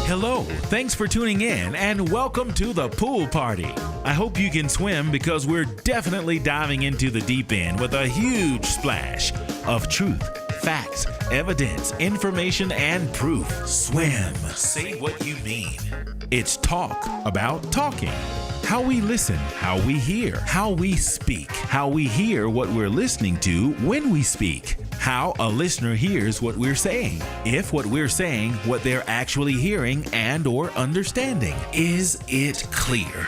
Hello, thanks for tuning in and welcome to the pool party. I hope you can swim because we're definitely diving into the deep end with a huge splash of truth, facts, evidence, information, and proof. Swim. Say what you mean. It's talk about talking. How we listen, how we hear, how we speak, how we hear what we're listening to when we speak, how a listener hears what we're saying, if what we're saying, what they're actually hearing and or understanding. Is it clear?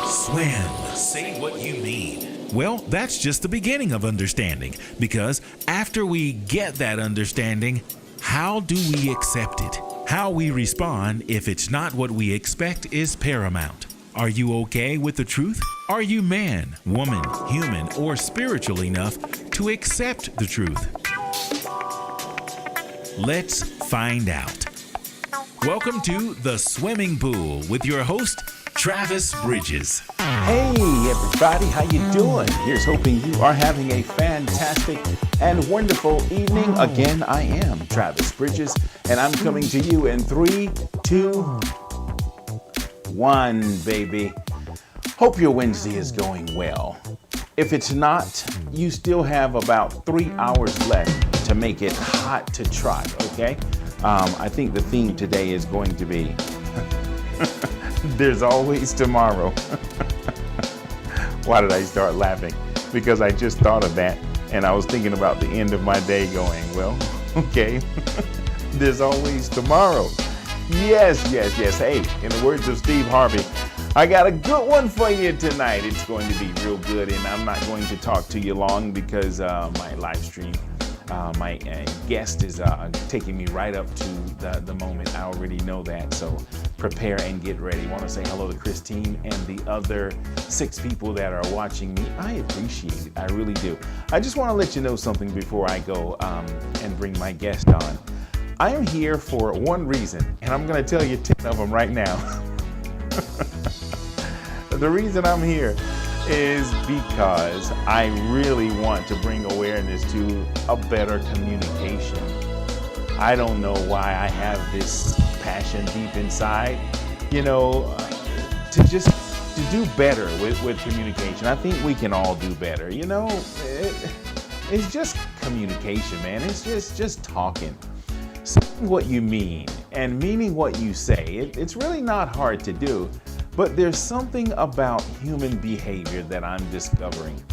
Swim. Say what you mean. Well, that's just the beginning of understanding, because after we get that understanding, how do we accept it? How we respond if it's not what we expect is paramount. Are you okay with the truth? Are you man, woman, human, or spiritual enough to accept the truth? Let's find out. Welcome to The Swimming Pool with your host, Travis Bridges. Hey everybody, how you doing? Here's hoping you are having a fantastic and wonderful evening. Again, I am Travis Bridges, and I'm coming to you in 3, 2, 1, baby. Hope your Wednesday is going well. If it's not, you still have about 3 hours left to make it hot to trot, okay? I think the theme today is going to be there's always tomorrow. Why did I start laughing? Because I just thought of that and I was thinking about the end of my day going, well, okay, there's always tomorrow. Yes. Hey, in the words of Steve Harvey, I got a good one for you tonight. It's going to be real good, and I'm not going to talk to you long because my live stream, my guest is taking me right up to the moment. I already know that, so prepare and get ready. I want to say hello to Christine and the other 6 people that are watching me. I appreciate it. I really do. I just want to let you know something before I go and bring my guest on. I am here for one reason, and I'm going to tell you 10 of them right now. The reason I'm here is because I really want to bring awareness to a better communication. I don't know why I have this passion deep inside, to do better with communication. I think we can all do better, it's just communication, man. It's just talking. Saying what you mean and meaning what you say, it's really not hard to do, but there's something about human behavior that I'm discovering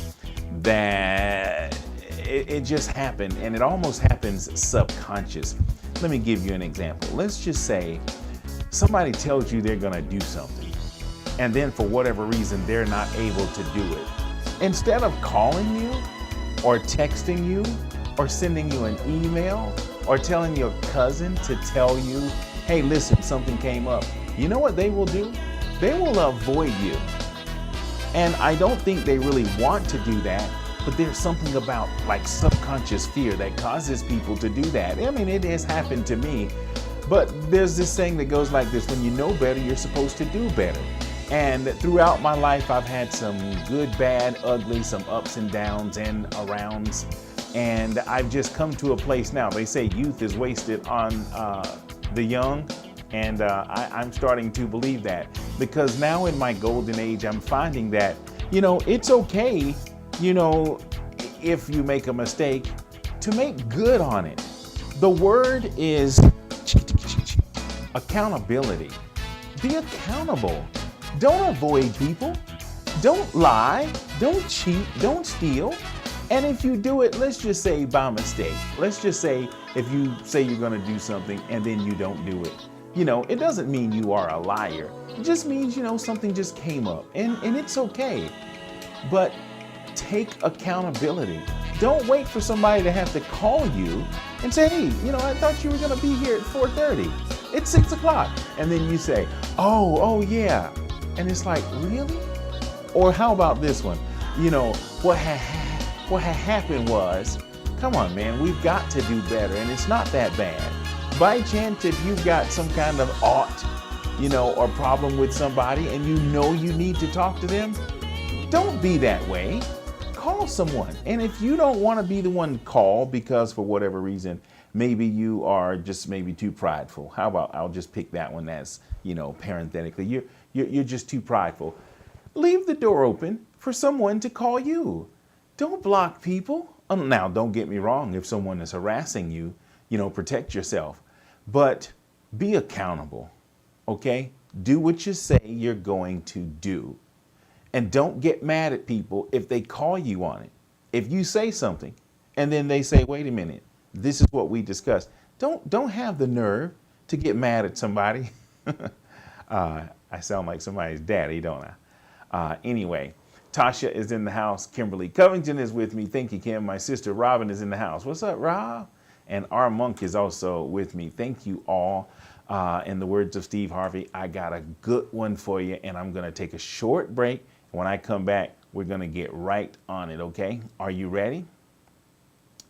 that it just happened, and it almost happens subconscious. Let me give you an example. Let's just say somebody tells you they're gonna do something, and then for whatever reason, they're not able to do it. Instead of calling you or texting you or sending you an email or telling your cousin to tell you, hey, listen, something came up. You know what they will do? They will avoid you. And I don't think they really want to do that, but there's something about like subconscious fear that causes people to do that. I mean, it has happened to me, but there's this saying that goes like this: when you know better, you're supposed to do better. And throughout my life, I've had some good, bad, ugly, some ups and downs and arounds. And I've just come to a place now. They say youth is wasted on the young. And I'm starting to believe that, because now in my golden age, I'm finding that, it's okay, if you make a mistake, to make good on it. The word is accountability. Be accountable. Don't avoid people. Don't lie. Don't cheat. Don't steal. And if you do it, let's just say by mistake. Let's just say if you say you're going to do something and then you don't do it. It doesn't mean you are a liar. It just means, something just came up, and it's okay. But take accountability. Don't wait for somebody to have to call you and say, hey, I thought you were going to be here at 4:30. It's 6 o'clock. And then you say, oh yeah. And it's like, really? Or how about this one? what had happened was, come on, man, we've got to do better, and it's not that bad. By chance, if you've got some kind of or problem with somebody and you know you need to talk to them, don't be that way. Call someone. And if you don't want to be the one to call because for whatever reason, maybe you are just maybe too prideful. How about I'll just pick that one as, parenthetically. You're just too prideful. Leave the door open for someone to call you. Don't block people. Now, don't get me wrong. If someone is harassing you, protect yourself. But be accountable, okay? Do what you say you're going to do. And don't get mad at people if they call you on it. If you say something and then they say, wait a minute, this is what we discussed. Don't have the nerve to get mad at somebody. I sound like somebody's daddy, don't I? Anyway, Tasha is in the house. Kimberly Covington is with me. Thank you, Kim. My sister Robin is in the house. What's up, Rob? And our monk is also with me. Thank you all. In the words of Steve Harvey, I got a good one for you, and I'm going to take a short break. When I come back, we're going to get right on it, okay? Are you ready?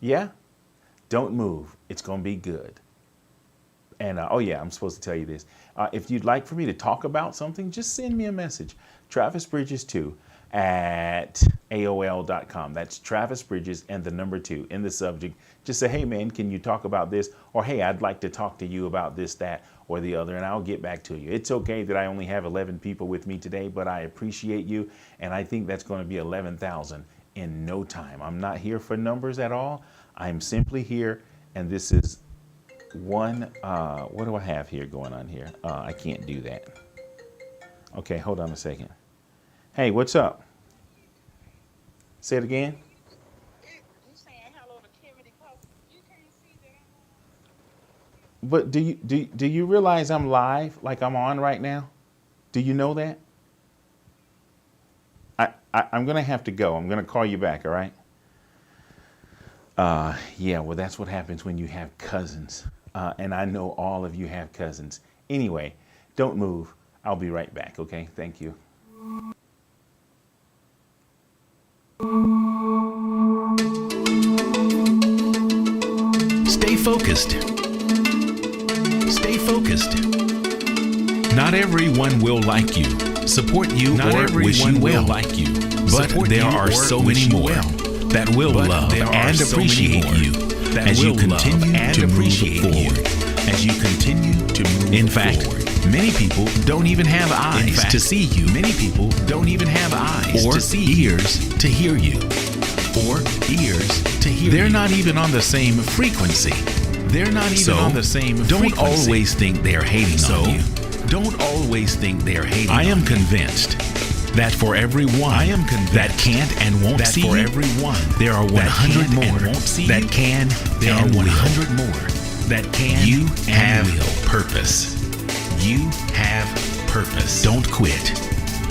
Yeah? Don't move. It's going to be good. And, I'm supposed to tell you this. If you'd like for me to talk about something, just send me a message. TravisBridges2 at AOL.com. That's Travis Bridges and the number 2 in the subject. Just say, hey, man, can you talk about this? Or, hey, I'd like to talk to you about this, that, or the other, and I'll get back to you. It's okay that I only have 11 people with me today, but I appreciate you, and I think that's going to be 11,000 in no time. I'm not here for numbers at all. I'm simply here, and this is one, what do I have here going on here? I can't do that. Okay, hold on a second. Hey, what's up? Say it again. But do you realize I'm live, like I'm on right now? Do you know that? I'm gonna have to go. I'm gonna call you back. All right. Yeah. Well, that's what happens when you have cousins, and I know all of you have cousins. Anyway, don't move. I'll be right back. Okay. Thank you. Stay focused. Stay focused. Not everyone will like you, support you, or wish you well. Like you, but there are so many more that will love and appreciate you as you continue to move forward. As you continue to move forward. In fact, many people don't even have eyes to see you. Many people don't even have eyes or ears to hear you. Or ears to hear you. They're not even on the same frequency. They're not even on the same frequency. Don't always think they're hating on you. Don't always think they're hating on you. I am convinced that for everyone that can't and won't see you, there are 100 more that can. There are 100 more that can. You have purpose. You have purpose. Don't quit.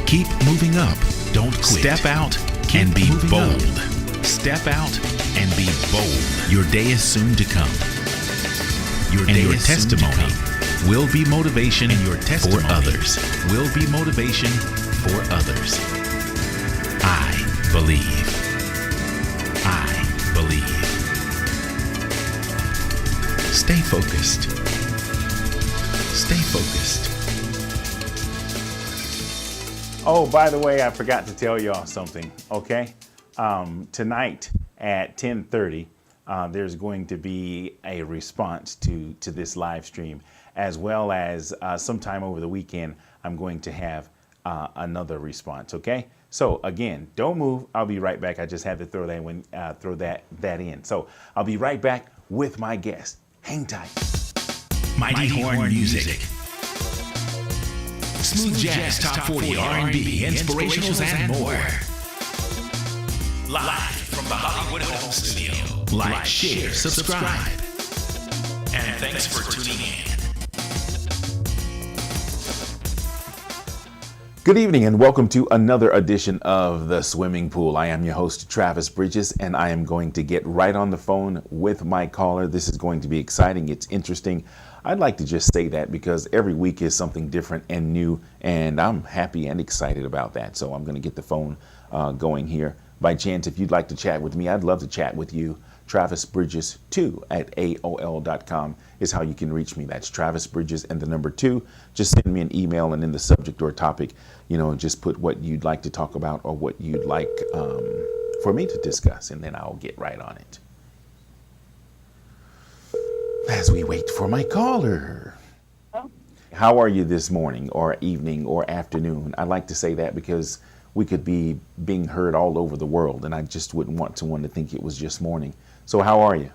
Keep moving up. Don't quit. Step out and be bold. Step out and be bold. Your day is soon to come. Your testimony will be motivation for others. Will be motivation for others. I believe. I believe. Stay focused. Stay focused. Oh, by the way, I forgot to tell y'all something, okay? Tonight at 10:30, there's going to be a response to this live stream, as well as sometime over the weekend, I'm going to have another response, okay? So again, don't move. I'll be right back. I just had to throw that in. So I'll be right back with my guest. Hang tight. Mighty Horn Music. Smooth jazz, top 40, R&B, inspirationals, and more. Live from the Hollywood Home Studio. Like, share, subscribe. And thanks for tuning in. Good evening and welcome to another edition of The Swimming Pool. I am your host, Travis Bridges, and I am going to get right on the phone with my caller. This is going to be exciting. It's interesting. I'd like to just say that because every week is something different and new, and I'm happy and excited about that. So I'm going to get the phone going here. by chance, if you'd like to chat with me, I'd love to chat with you. TravisBridges2@AOL.com is how you can reach me. That's Travis Bridges and the number 2. Just send me an email, and in the subject or topic, just put what you'd like to talk about or what you'd like for me to discuss, and then I'll get right on it. As we wait for my caller. How are you this morning or evening or afternoon? I like to say that because we could be being heard all over the world, and I just wouldn't want someone to think it was just morning. So how are you?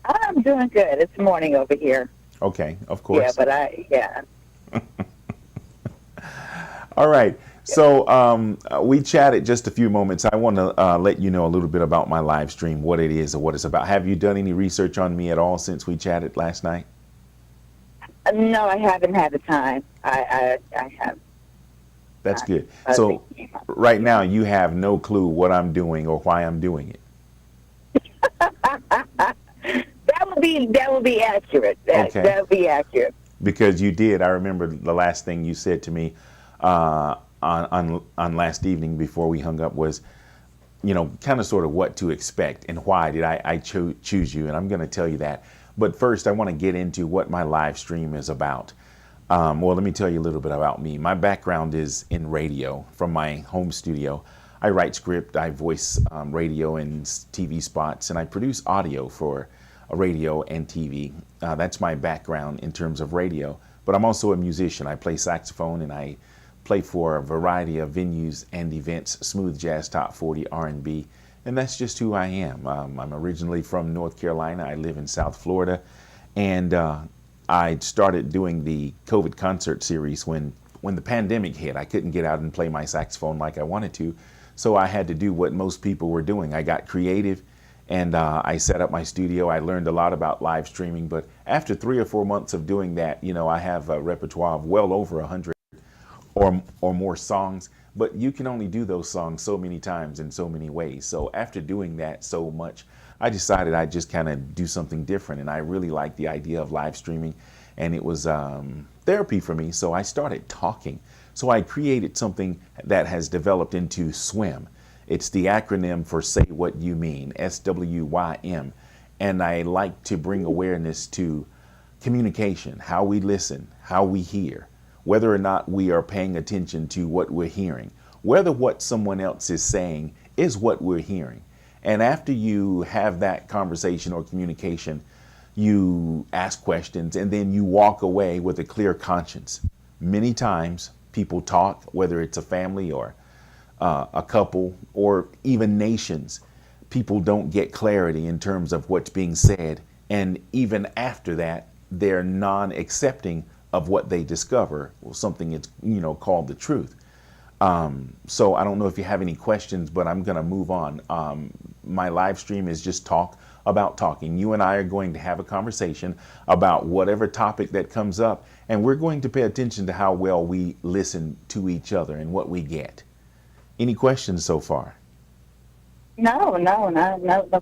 I'm doing good. It's morning over here. Okay, of course. Yeah. All right. So we chatted just a few moments. I want to let you know a little bit about my live stream, what it is or what it's about. Have you done any research on me at all since we chatted last night? No, I haven't had the time. I have. That's good. So right now you have no clue what I'm doing or why I'm doing it. That would be accurate. Okay. That would be accurate. Because you did. I remember the last thing you said to me on last evening before we hung up was, kind of sort of what to expect and why did I choose you. And I'm going to tell you that. But first, I want to get into what my live stream is about. Well, let me tell you a little bit about me. My background is in radio from my home studio. I write script, I voice radio and TV spots, and I produce audio for radio and TV. That's my background in terms of radio. But I'm also a musician. I play saxophone and I play for a variety of venues and events, smooth jazz, top 40, R&B. And that's just who I am. I'm originally from North Carolina. I live in South Florida. And I started doing the COVID concert series when the pandemic hit. I couldn't get out and play my saxophone like I wanted to. So I had to do what most people were doing. I got creative and I set up my studio. I learned a lot about live streaming. But after 3 or 4 months of doing that, I have a repertoire of well over 100 or more songs. But you can only do those songs so many times in so many ways. So after doing that so much, I decided I'd just kind of do something different. And I really liked the idea of live streaming. And it was therapy for me. So I started talking. So I created something that has developed into SWIM. It's the acronym for Say What You Mean, SWYM. And I like to bring awareness to communication, how we listen, how we hear, whether or not we are paying attention to what we're hearing, whether what someone else is saying is what we're hearing. And after you have that conversation or communication, you ask questions and then you walk away with a clear conscience. Many times people talk, whether it's a family or a couple or even nations, people don't get clarity in terms of what's being said. And even after that, they're non-accepting of what they discover, or something it's called the truth. So I don't know if you have any questions, but I'm going to move on. My live stream is just talk about talking. You and I are going to have a conversation about whatever topic that comes up, and we're going to pay attention to how well we listen to each other and what we get. Any questions so far? No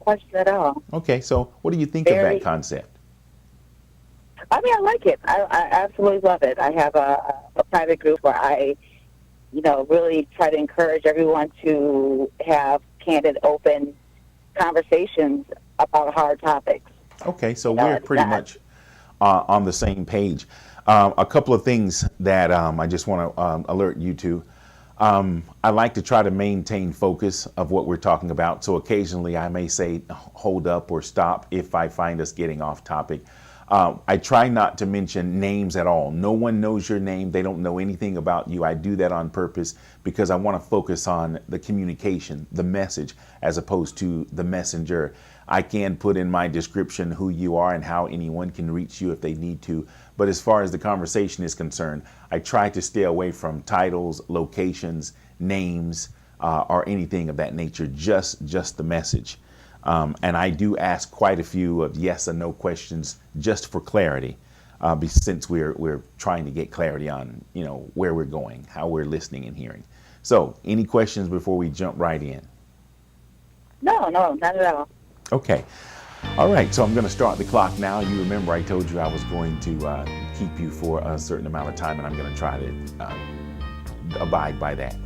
question at all. Okay, so what do you think of that concept? I mean, I like it. I absolutely love it. I have a private group where I, really try to encourage everyone to have candid, open conversations about hard topics. Okay, so we're pretty much on the same page. A couple of things that I just want to alert you to. I like to try to maintain focus of what we're talking about. So occasionally I may say hold up or stop if I find us getting off topic. I try not to mention names at all. No one knows your name. They don't know anything about you. I do that on purpose because I want to focus on the communication, the message, as opposed to the messenger. I can put in my description who you are and how anyone can reach you if they need to. But as far as the conversation is concerned, I try to stay away from titles, locations, names, or anything of that nature, just the message. And I do ask quite a few of yes and no questions just for clarity, since we're trying to get clarity on, where we're going, how we're listening and hearing. So any questions before we jump right in? No, not at all. Okay. All right. So I'm going to start the clock now. You remember I told you I was going to keep you for a certain amount of time, and I'm going to try to abide by that.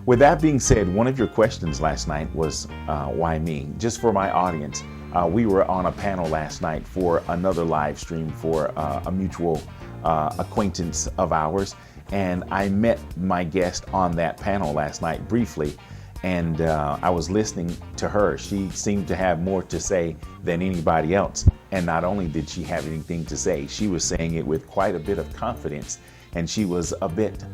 With that being said, one of your questions last night was, why me? Just for my audience, we were on a panel last night for another live stream for a mutual acquaintance of ours. And I met my guest on that panel last night briefly. And I was listening to her. She seemed to have more to say than anybody else. And not only did she have anything to say, she was saying it with quite a bit of confidence. And she was a bit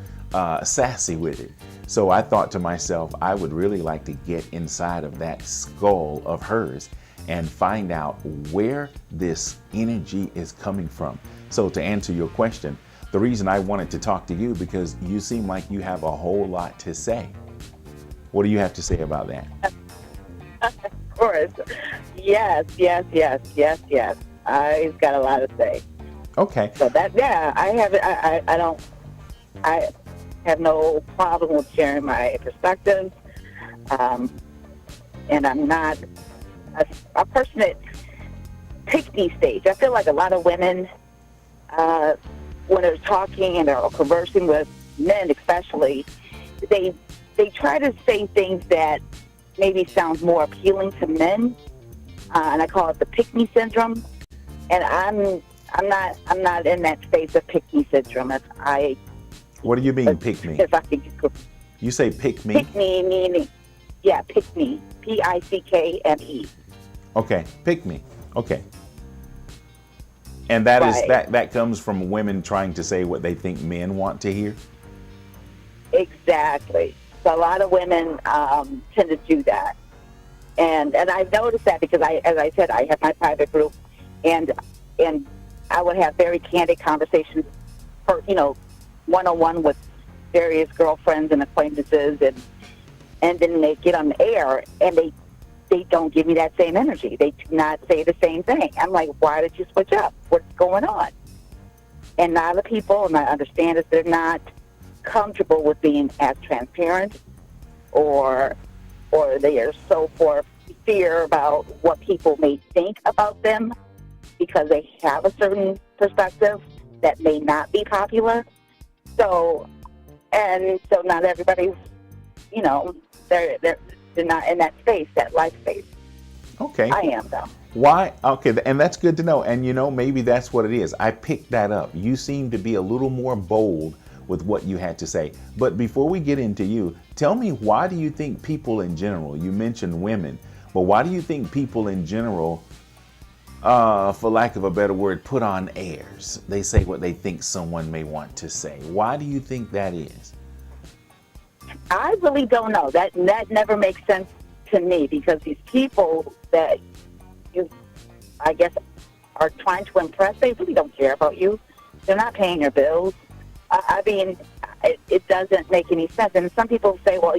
sassy with it. So I thought to myself, I would really like to get inside of that skull of hers and find out where this energy is coming from. So to answer your question, the reason I wanted to talk to you, because you seem like you have a whole lot to say. What do you have to say about that? Of course. Yes. I've got a lot to say. Okay. So I have no problem with sharing my perspectives. And I'm not a person that takes these stage. I feel like a lot of women, when they're talking and they're conversing with men especially, they try to say things that maybe sound more appealing to men, and I call it the pick-me syndrome. And I'm not in that space of pick-me syndrome. What do you mean, pick me? If I could, You say pick me? pick me meaning, yeah, pick me, Pickme. Okay, pick me. Okay. And that is Right. that comes from women trying to say what they think men want to hear. Exactly. So a lot of women tend to do that, and I've noticed that because as I said, I have my private group, and I would have very candid conversations, for one-on-one with various girlfriends and acquaintances, and then they get on the air and they don't give me that same energy. They do not say the same thing. I'm like, why did you switch up? What's going on? And a lot of people, and I understand that they're not comfortable with being as transparent, or they are so for fear about what people may think about them because they have a certain perspective that may not be popular. So not everybody's, they're not in that space, that life space. Okay. I am though. Why? Okay, and that's good to know. And maybe that's what it is. I picked that up. You seem to be a little more bold with what you had to say. But before we get into you, tell me, why do you think people in general, you mentioned women, but why do you think people in general, for lack of a better word, put on airs? They say what they think someone may want to say. Why do you think that is? I really don't know. That never makes sense to me, because these people that you, I guess, are trying to impress, they really don't care about you. They're not paying your bills. I mean, it doesn't make any sense. And some people say, well,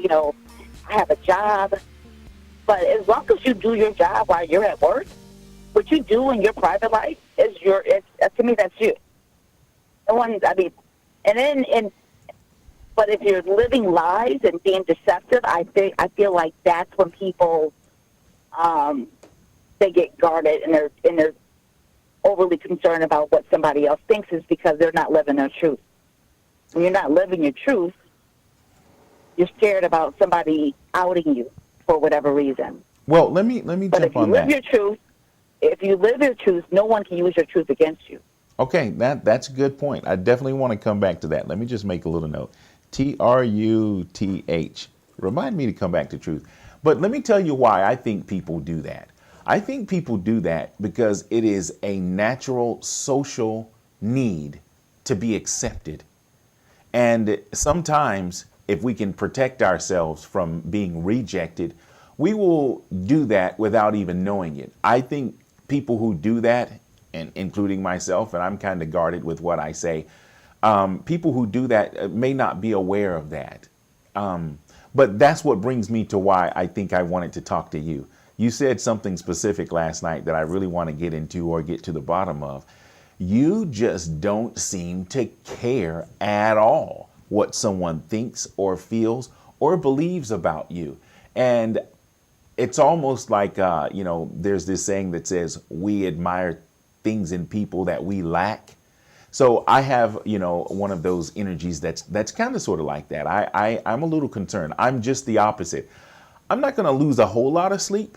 I have a job. But as long as you do your job while you're at work, what you do in your private life is to me, that's you. But if you're living lies and being deceptive, I feel like that's when people, they get guarded and they're overly concerned about what somebody else thinks, is because they're not living their truth. When you're not living your truth, you're scared about somebody outing you for whatever reason. Well, let me But jump on that. if you live your truth, no one can use your truth against you. Okay, that's a good point. I definitely want to come back to that. Let me just make a little note. TRUTH. Remind me to come back to truth. But let me tell you why I think people do that. I think people do that because it is a natural social need to be accepted. And sometimes, if we can protect ourselves from being rejected, we will do that without even knowing it. I think people who do that, and including myself, and I'm kind of guarded with what I say, people who do that may not be aware of that. But that's what brings me to why I think I wanted to talk to you. You said something specific last night that I really want to get into or get to the bottom of. You just don't seem to care at all what someone thinks or feels or believes about you. And it's almost like, there's this saying that says we admire things in people that we lack. So I have, one of those energies that's kind of sort of like that. I'm a little concerned. I'm just the opposite. I'm not going to lose a whole lot of sleep.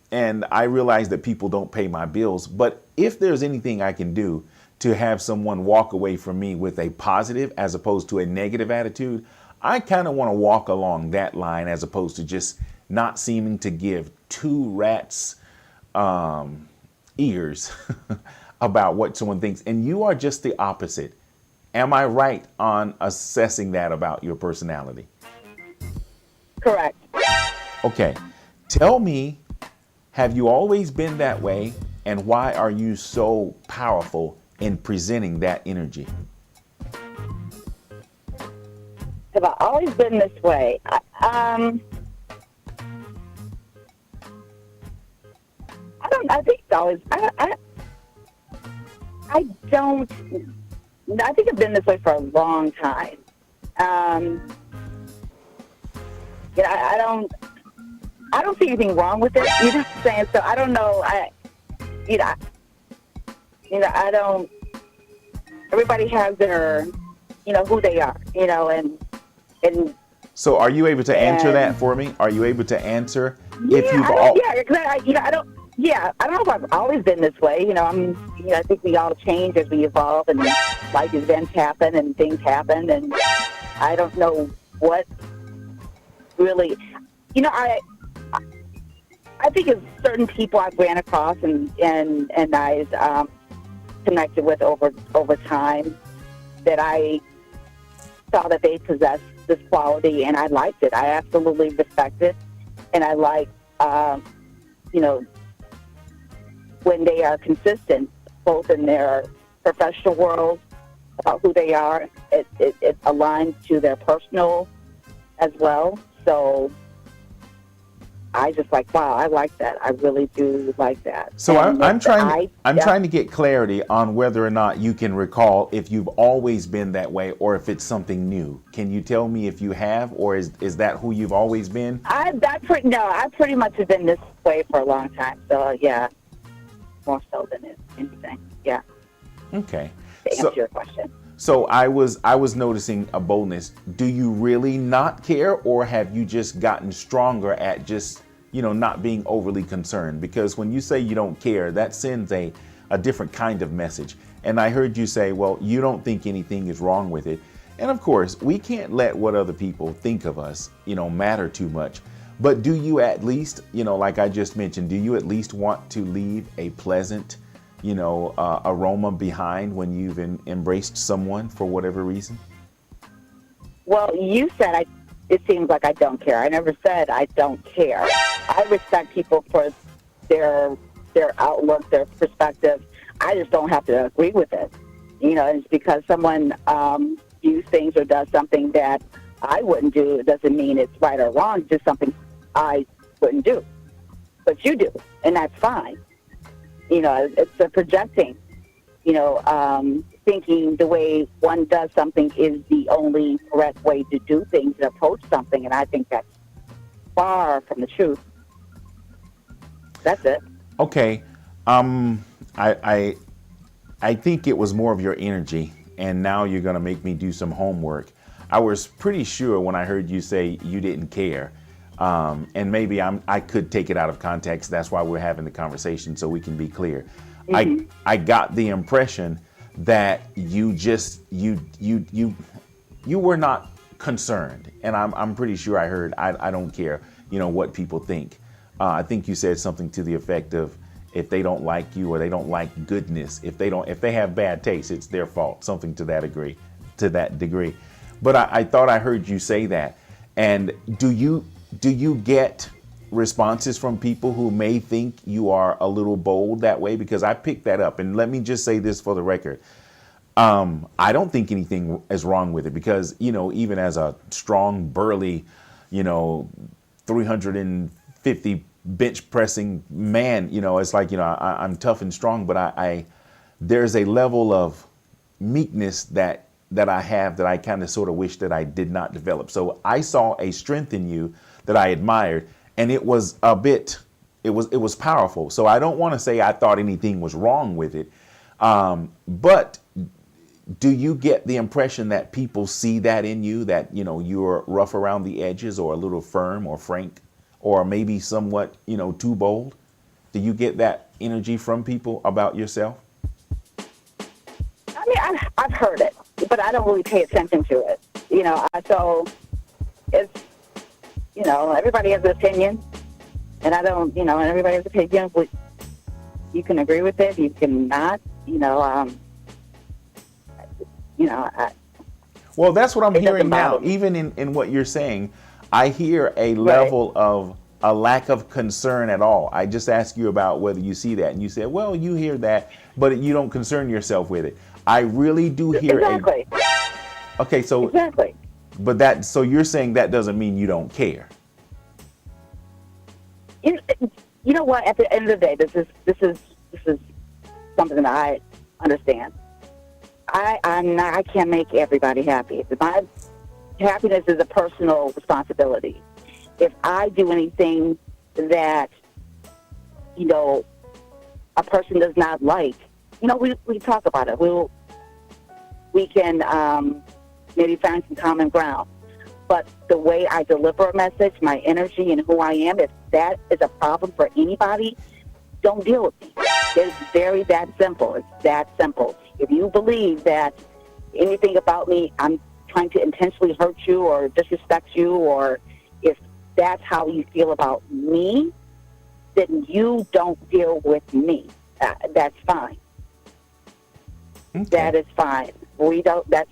And I realize that people don't pay my bills. But if there's anything I can do to have someone walk away from me with a positive as opposed to a negative attitude, I kind of want to walk along that line as opposed to just not seeming to give two rats ears about what someone thinks. And you are just the opposite. Am I right on assessing that about your personality? Correct. Okay. Tell me, have you always been that way? And why are you so powerful in presenting that energy? Have I always been this way? I think it's always. I don't. I think I've been this way for a long time. I don't see anything wrong with it. You know what I'm saying? So I don't know. I don't. Everybody has their, who they are. And. So are you able to answer that for me? Are you able to answer if yeah, you've all? Yeah, because I don't. Yeah, I don't know if I've always been this way. I think we all change as we evolve, and life events happen, and things happen, and I don't know what really. I think it's certain people I've ran across and I've connected with over time that I saw that they possessed this quality, and I liked it. I absolutely respect it, and I like, when they are consistent, both in their professional world about who they are, it aligns to their personal as well. So I just wow, I like that. I really do like that. So I'm trying to get clarity on whether or not you can recall if you've always been that way or if it's something new. Can you tell me if you have, or is that who you've always been? I pretty much have been this way for a long time. So yeah, more so than anything. Yeah. Okay. To answer your question. So I was noticing a boldness. Do you really not care, or have you just gotten stronger at just, not being overly concerned? Because when you say you don't care, that sends a different kind of message. And I heard you say, well, you don't think anything is wrong with it. And of course, we can't let what other people think of us, matter too much. But do you at least, like I just mentioned, do you at least want to leave a pleasant aroma behind when you've embraced someone for whatever reason? Well, you said it seems like I don't care. I never said I don't care. I respect people for their outlook, their perspective. I just don't have to agree with it. It's because someone views things or does something that I wouldn't do. It doesn't mean it's right or wrong. It's just something I wouldn't do. But you do, and that's fine. It's a projecting, thinking the way one does something is the only correct way to do things and approach something. And I think that's far from the truth. That's it. Okay. I think it was more of your energy, and now you're going to make me do some homework. I was pretty sure when I heard you say you didn't care. And maybe I could take it out of context. That's why we're having the conversation, so we can be clear. Mm-hmm. I got the impression that you were not concerned, and I'm pretty sure I heard I don't care, what people think. I think you said something to the effect of, if they don't like you or they don't like goodness, if they have bad taste, it's their fault. Something to that degree. But I thought I heard you say that. And do you get responses from people who may think you are a little bold that way? Because I picked that up. And let me just say this for the record. I don't think anything is wrong with it, because, even as a strong, burly, 350 bench pressing man, it's like, I'm tough and strong, but there's a level of meekness that I have that I kind of sort of wish that I did not develop. So I saw a strength in you that I admired, and it was it was powerful. So I don't want to say I thought anything was wrong with it. But Do you get the impression that people see that in you, that, you're rough around the edges or a little firm or frank or maybe somewhat, too bold? Do you get that energy from people about yourself? I mean, I've heard it, but I don't really pay attention to it. So it's, everybody has an opinion, and I don't, and everybody has an opinion. But you can agree with it, you can not, Well, that's what I'm it hearing doesn't now. bother me. Even in what you're saying, I hear a level of a lack of concern at all. I just asked you about whether you see that, and you said, well, you hear that, but you don't concern yourself with it. I really do hear Exactly. Okay, so Exactly. but so you're saying that doesn't mean you don't care. You know what? At the end of the day, this is something that I understand. I can't make everybody happy. My happiness is a personal responsibility. If I do anything that a person does not like, we talk about it. We can maybe find some common ground. But the way I deliver a message, my energy, and who I am, if that is a problem for anybody, don't deal with me. It's very that simple. It's that simple. If you believe that anything about me, I'm trying to intentionally hurt you or disrespect you, or if that's how you feel about me, then you don't deal with me. That's fine. Okay. That is fine. We don't. That's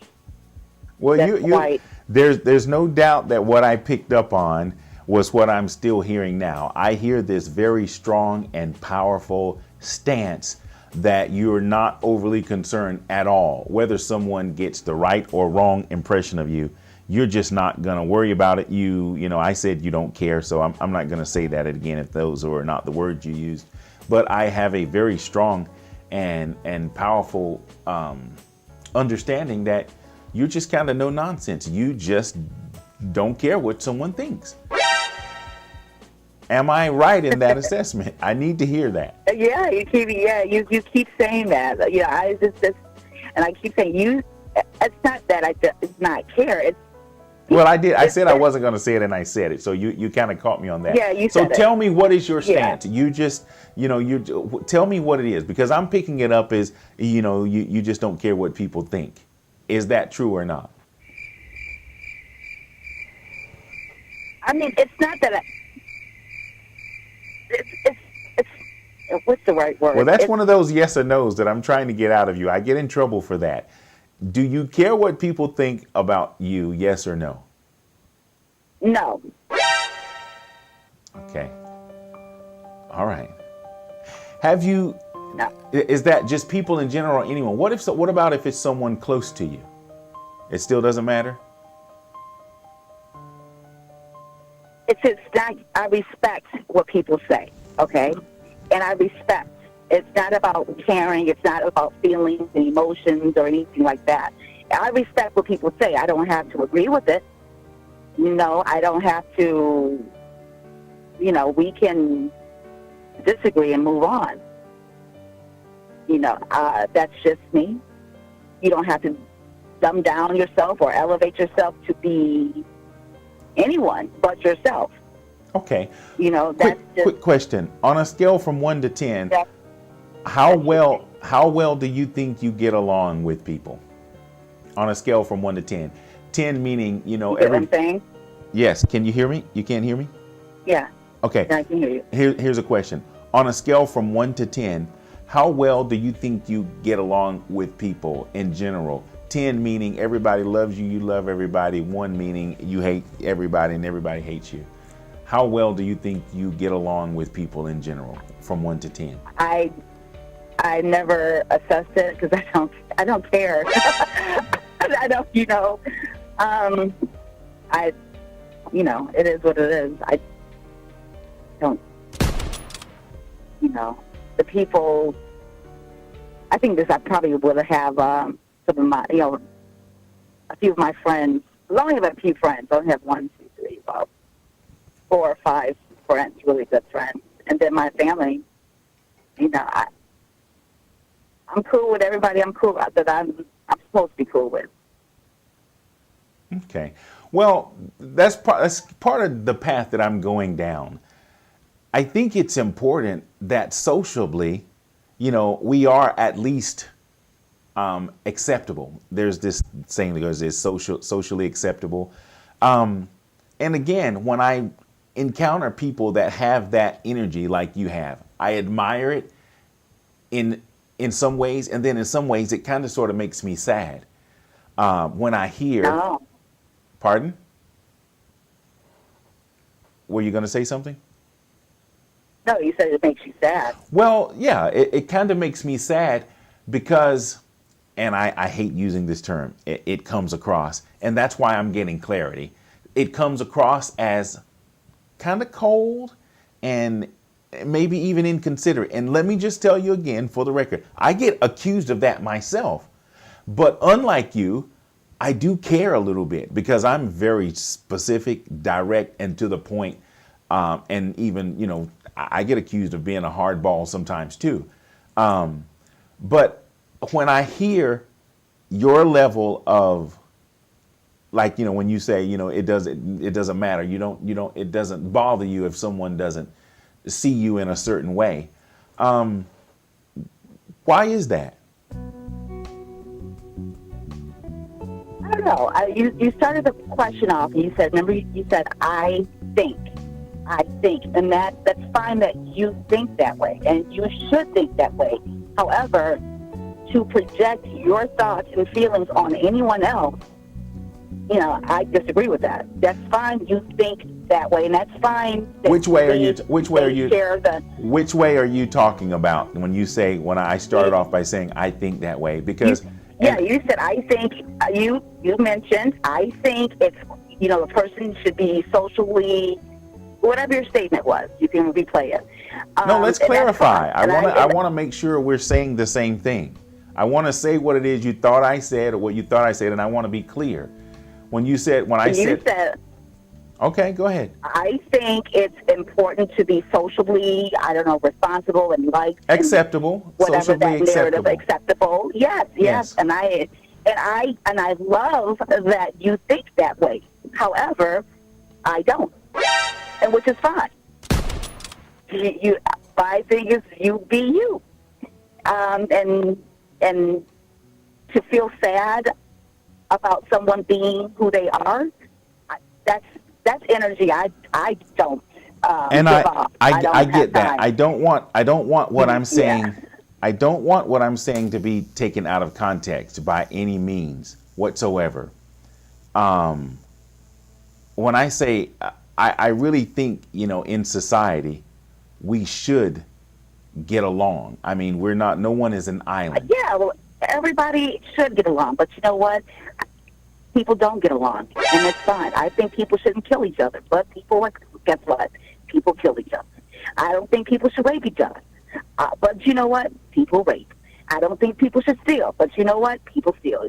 quite. There's no doubt that what I picked up on was what I'm still hearing now. I hear this very strong and powerful stance that you're not overly concerned at all, whether someone gets the right or wrong impression of you. You're just not going to worry about it. I said you don't care, so I'm not going to say that again if those were not the words you used. But I have a very strong and powerful understanding that you're just kind of no nonsense. You just don't care what someone thinks. Am I right in that assessment? I need to hear that. Yeah, you keep saying that. I just and I keep saying you. It's not that I just not care. It's well, I did. I said I wasn't going to say it, and I said it. So you kind of caught me on that. Yeah, you so said it. Tell me, what is your stance? Yeah. You just, you tell me what it is, because I'm picking it up as, you just don't care what people think. Is that true or not? I mean, it's not that. It's what's the right word? Well, that's one of those yes or no's that I'm trying to get out of you. I get in trouble for that. Do you care what people think about you, yes or no? No. Okay. All right. Have you, No. is that just people in general or anyone? What about if it's someone close to you? It still doesn't matter? It's not. I respect what people say. Okay, and I respect. It's not about caring. It's not about feelings and emotions or anything like that. I respect what people say. I don't have to agree with it. I don't have to. We can disagree and move on. That's just me. You don't have to dumb down yourself or elevate yourself to be anyone but yourself. Okay. That's quick question. On a scale from 1 to 10, how well do you think you get along with people? On a scale from 1 to 10. 10 meaning, You get what I'm saying? Yes. Can you hear me? You can't hear me? Yeah. Okay. I can hear you. Here's a question. On a scale from 1 to 10, how well do you think you get along with people in general? 10 meaning everybody loves you, you love everybody. 1 meaning you hate everybody and everybody hates you. How well do you think you get along with people in general, from 1 to 10? I never assessed it because I don't care. I don't, it is what it is. I don't, the people. I think I probably would have some of my, a few of my friends. I only have a few friends. I only have 1, 2, 3, about 4 or 5 friends, really good friends. And then my family, I'm cool with everybody. I'm cool that I'm I'm supposed to be cool with. Okay. Well, that's part of the path that I'm going down. I think it's important that sociably, we are at least acceptable. There's this saying that goes, "Is socially acceptable." And again, when I encounter people that have that energy like you have, I admire it in some ways, and then in some ways, it kind of sort of makes me sad when I hear. No. Pardon? Were you going to say something? No, you said it makes you sad. Well, yeah, it kind of makes me sad because, and I hate using this term, it comes across, and that's why I'm getting clarity. It comes across as kind of cold and maybe even inconsiderate. And let me just tell you again, for the record, I get accused of that myself. But unlike you, I do care a little bit because I'm very specific, direct, and to the point. And even, I get accused of being a hardball sometimes too. But when I hear your level of, like, when you say, it doesn't matter. It doesn't bother you if someone doesn't see you in a certain way. Why is that? I don't know. You started the question off and you said, remember, you said, I think. And that's fine that you think that way, and you should think that way. However, to project your thoughts and feelings on anyone else, I disagree with that. That's fine. You think that way, and that's fine. Which way are you talking about when I started off by saying I think that way? Because you said I think. You mentioned I think it's the person should be socially. Whatever your statement was, you can replay it. No, let's clarify. I want to make sure we're saying the same thing. I want to say what it is you thought I said or what you thought I said, and I want to be clear. You said, okay, go ahead. I think it's important to be socially, responsible and liked. Acceptable. Whatever socially that narrative acceptable. Yes. And I love that you think that way. However, I don't. And which is fine. My thing is you be you. And to feel sad about someone being who they are, that's energy I don't and I get that. time. I don't want what I'm saying. Yeah. I don't want what I'm saying to be taken out of context by any means whatsoever. When I say I really think, in society, we should get along. I mean, no one is an island. Yeah, well, everybody should get along. But you know what? People don't get along, and it's fine. I think people shouldn't kill each other. But guess what? People kill each other. I don't think people should rape each other. But you know what? People rape. I don't think people should steal. But you know what? People steal.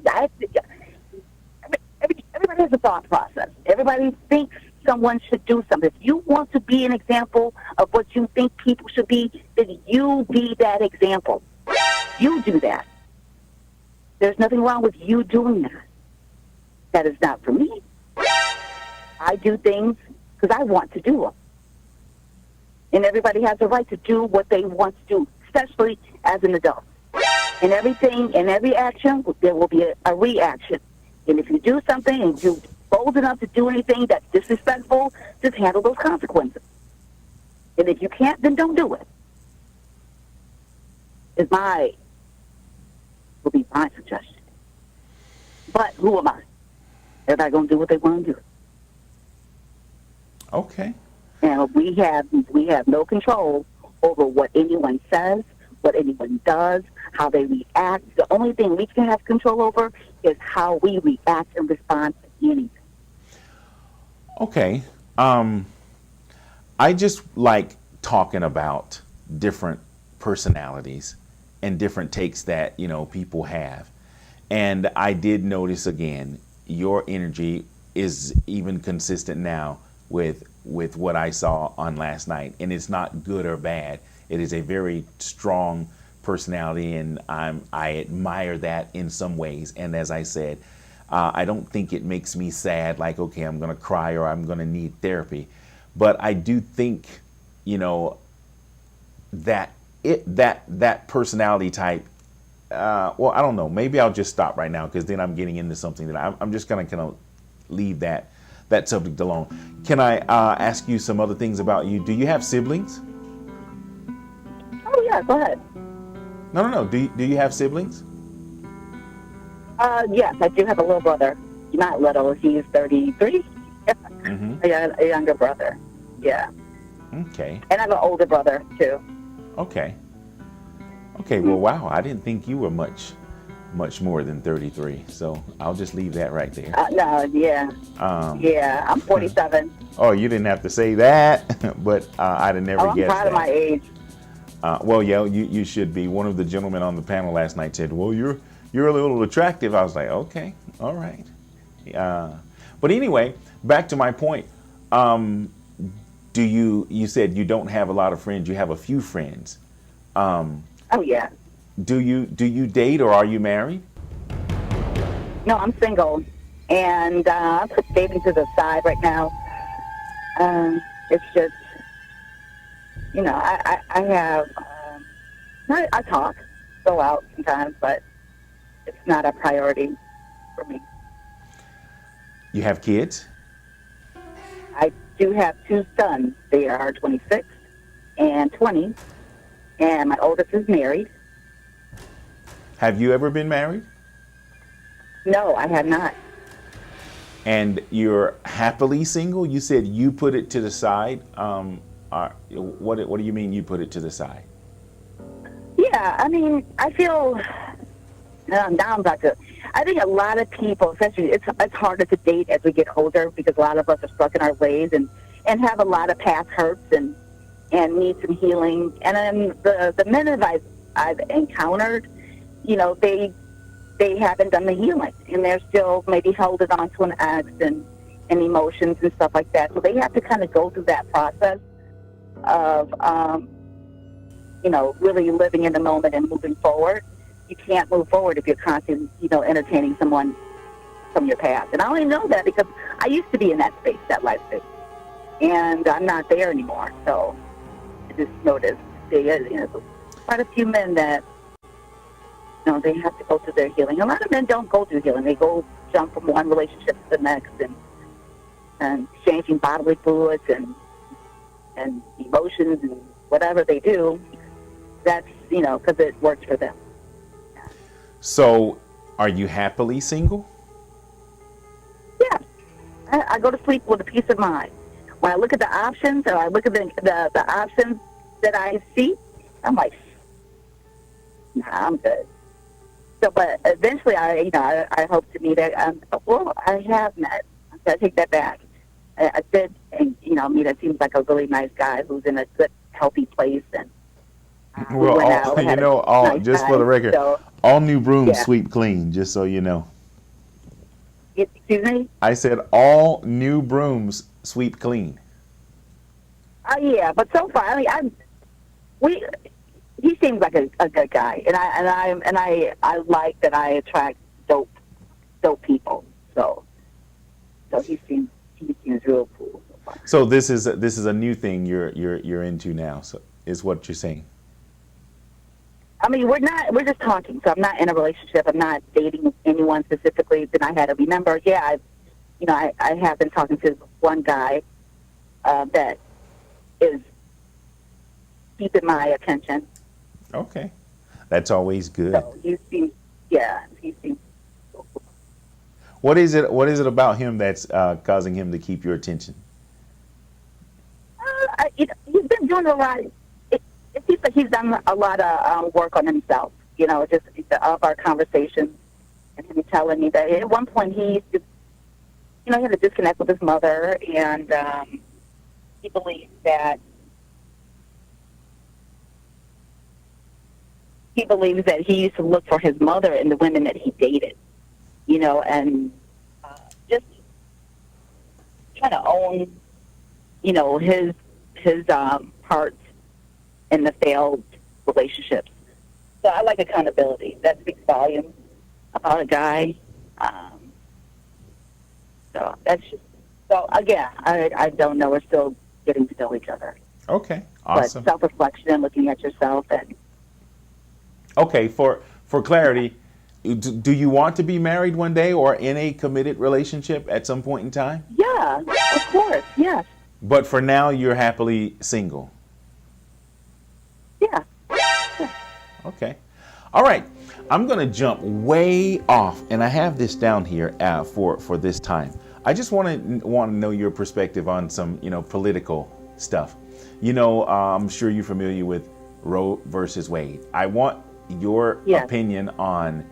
Everybody has a thought process. Everybody thinks someone should do something. If you want to be an example of what you think people should be, then you be that example. You do that. There's nothing wrong with you doing that. That is not for me. I do things because I want to do them. And everybody has a right to do what they want to do, especially as an adult. In every action, there will be a reaction. And if you do something and you're bold enough to do anything that's disrespectful, just handle those consequences. And if you can't, then don't do it. Would be my suggestion. But who am I? Everybody gonna do what they want to do. Okay. And we have no control over what anyone says, what anyone does, how they react. The only thing we can have control over is how we react and respond to anything. Okay. I just like talking about different personalities and different takes that, people have. And I did notice again, your energy is even consistent now with what I saw on last night. And it's not good or bad. It is a very strong personality, and I admire that in some ways. And as I said, I don't think it makes me sad, like, okay, I'm going to cry or I'm going to need therapy. But I do think, that that personality type, well, I don't know. Maybe I'll just stop right now, because then I'm getting into something that I'm just going to kind of leave that subject alone. Can I ask you some other things about you? Do you have siblings? Oh, yeah, go ahead. No. Do you have siblings? Yes, I do have a little brother. Not little, he's 33. Mm-hmm. A younger brother, yeah. Okay. And I have an older brother, too. Okay. Well, wow. I didn't think you were much more than 33. So I'll just leave that right there. No, yeah. Yeah, I'm 47. Oh, you didn't have to say that, but I'd have never guessed I'm proud of my age. Well, yeah, you should be. One of the gentlemen on the panel last night said, well, you're a little attractive. I was like, okay, all right. But anyway, back to my point. You said you don't have a lot of friends. You have a few friends. Oh, yeah. Do you date, or are you married? No, I'm single. And I put dating to the side right now. It's just, I have, I talk, go out sometimes, but it's not a priority for me. You have kids? I do have two sons. They are 26 and 20, and my oldest is married. Have you ever been married? No, I have not. And you're happily single? You said you put it to the side. What do you mean you put it to the side? Yeah, I mean, I feel now I'm about to. I think a lot of people, especially, it's harder to date as we get older, because a lot of us are stuck in our ways and have a lot of past hurts and need some healing. And then the men that I've encountered, they haven't done the healing, and they're still maybe held on to an ex and emotions and stuff like that. So they have to kind of go through that process of, really living in the moment and moving forward. You can't move forward if you're constantly, entertaining someone from your past. And I only know that because I used to be in that space, that life space, and I'm not there anymore. So I just noticed there's quite a few men that, they have to go through their healing. A lot of men don't go through healing. They jump from one relationship to the next and exchanging bodily fluids and emotions and whatever they do. That's, because it works for them. So, are you happily single? Yeah. I go to sleep with a peace of mind. When I look at the options, or I look at the options that I see, I'm like, nah, I'm good. So, but eventually, I hope to meet I have met. I take that back. I did, meet. It seems like a really nice guy who's in a good, healthy place, and well, nice just time. For the record, So, all new brooms sweep clean. Just so you know. Excuse me? I said all new brooms sweep clean. Yeah, but so far, he seems like a good guy, and I like that I attract dope people. So he seems real cool so far. So this is a new thing you're into now. So is what you're saying? I mean, we're just talking. So I'm not in a relationship. I'm not dating anyone specifically that I had to remember. Yeah, I have been talking to one guy that is keeping my attention. Okay, that's always good. So he seems. What is it about him that's causing him to keep your attention? He's been doing a lot. It seems like he's done a lot of work on himself. Just of our conversations, and him telling me that at one point he just, he had a disconnect with his mother, and he believes that he used to look for his mother in the women that he dated, and just trying to own, his parts in the failed relationships. So I like accountability. That speaks volumes about a guy. So that's just, so again, I don't know. We're still getting to know each other. Okay, awesome. But self-reflection and looking at yourself. And Okay, for clarity, do you want to be married one day or in a committed relationship at some point in time? yeah, of course, yes. But for now, you're happily single. Yeah. Okay. All right. I'm going to jump way off, and I have this down here for this time. I just want to know your perspective on some, political stuff. I'm sure you're familiar with Roe versus Wade. I want your opinion on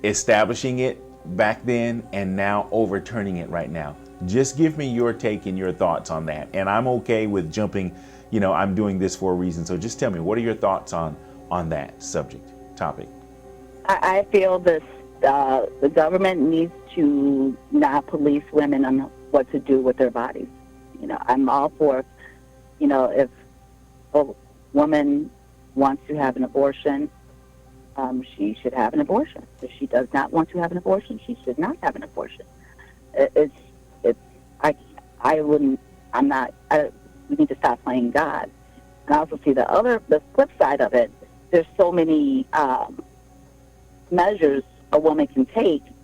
establishing it back then and now overturning it right now. Just give me your take and your thoughts on that. And I'm okay with jumping, I'm doing this for a reason. So just tell me, what are your thoughts on that topic? I feel this, the government needs to not police women on what to do with their bodies. I'm all for, if a woman wants to have an abortion, she should have an abortion. If she does not want to have an abortion, she should not have an abortion. We need to stop playing God. And I also see the flip side of it. There's so many measures a woman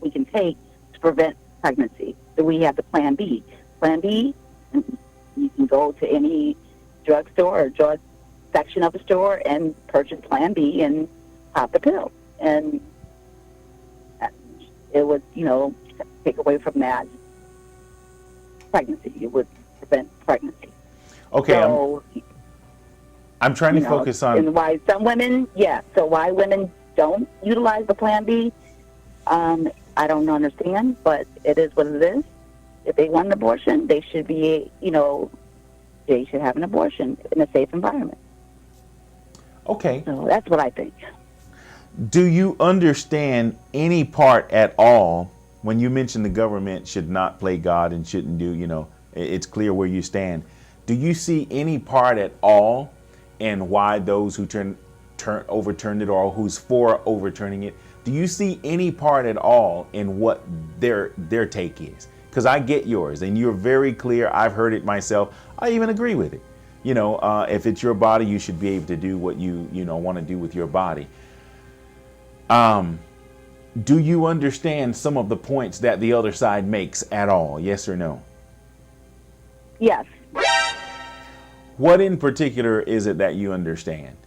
we can take to prevent pregnancy. So we have the Plan B. Plan B, you can go to any drugstore or drug section of the store and purchase Plan B and pop the pill. And it would, take away from that pregnancy. It would prevent pregnancy. Okay, so, I'm trying to focus on... And why some women, so why women don't utilize the Plan B, I don't understand, but it is what it is. If they want an abortion, they should be, they should have an abortion in a safe environment. Okay. So that's what I think. Do you understand any part at all when you mention the government should not play God and shouldn't do, it's clear where you stand. Do you see any part at all in why those who overturned it or who's for overturning it, do you see any part at all in what their take is? Because I get yours and you're very clear. I've heard it myself. I even agree with it. If it's your body, you should be able to do what you want to do with your body. Do you understand some of the points that the other side makes at all? Yes or no? Yes. What in particular is it that you understand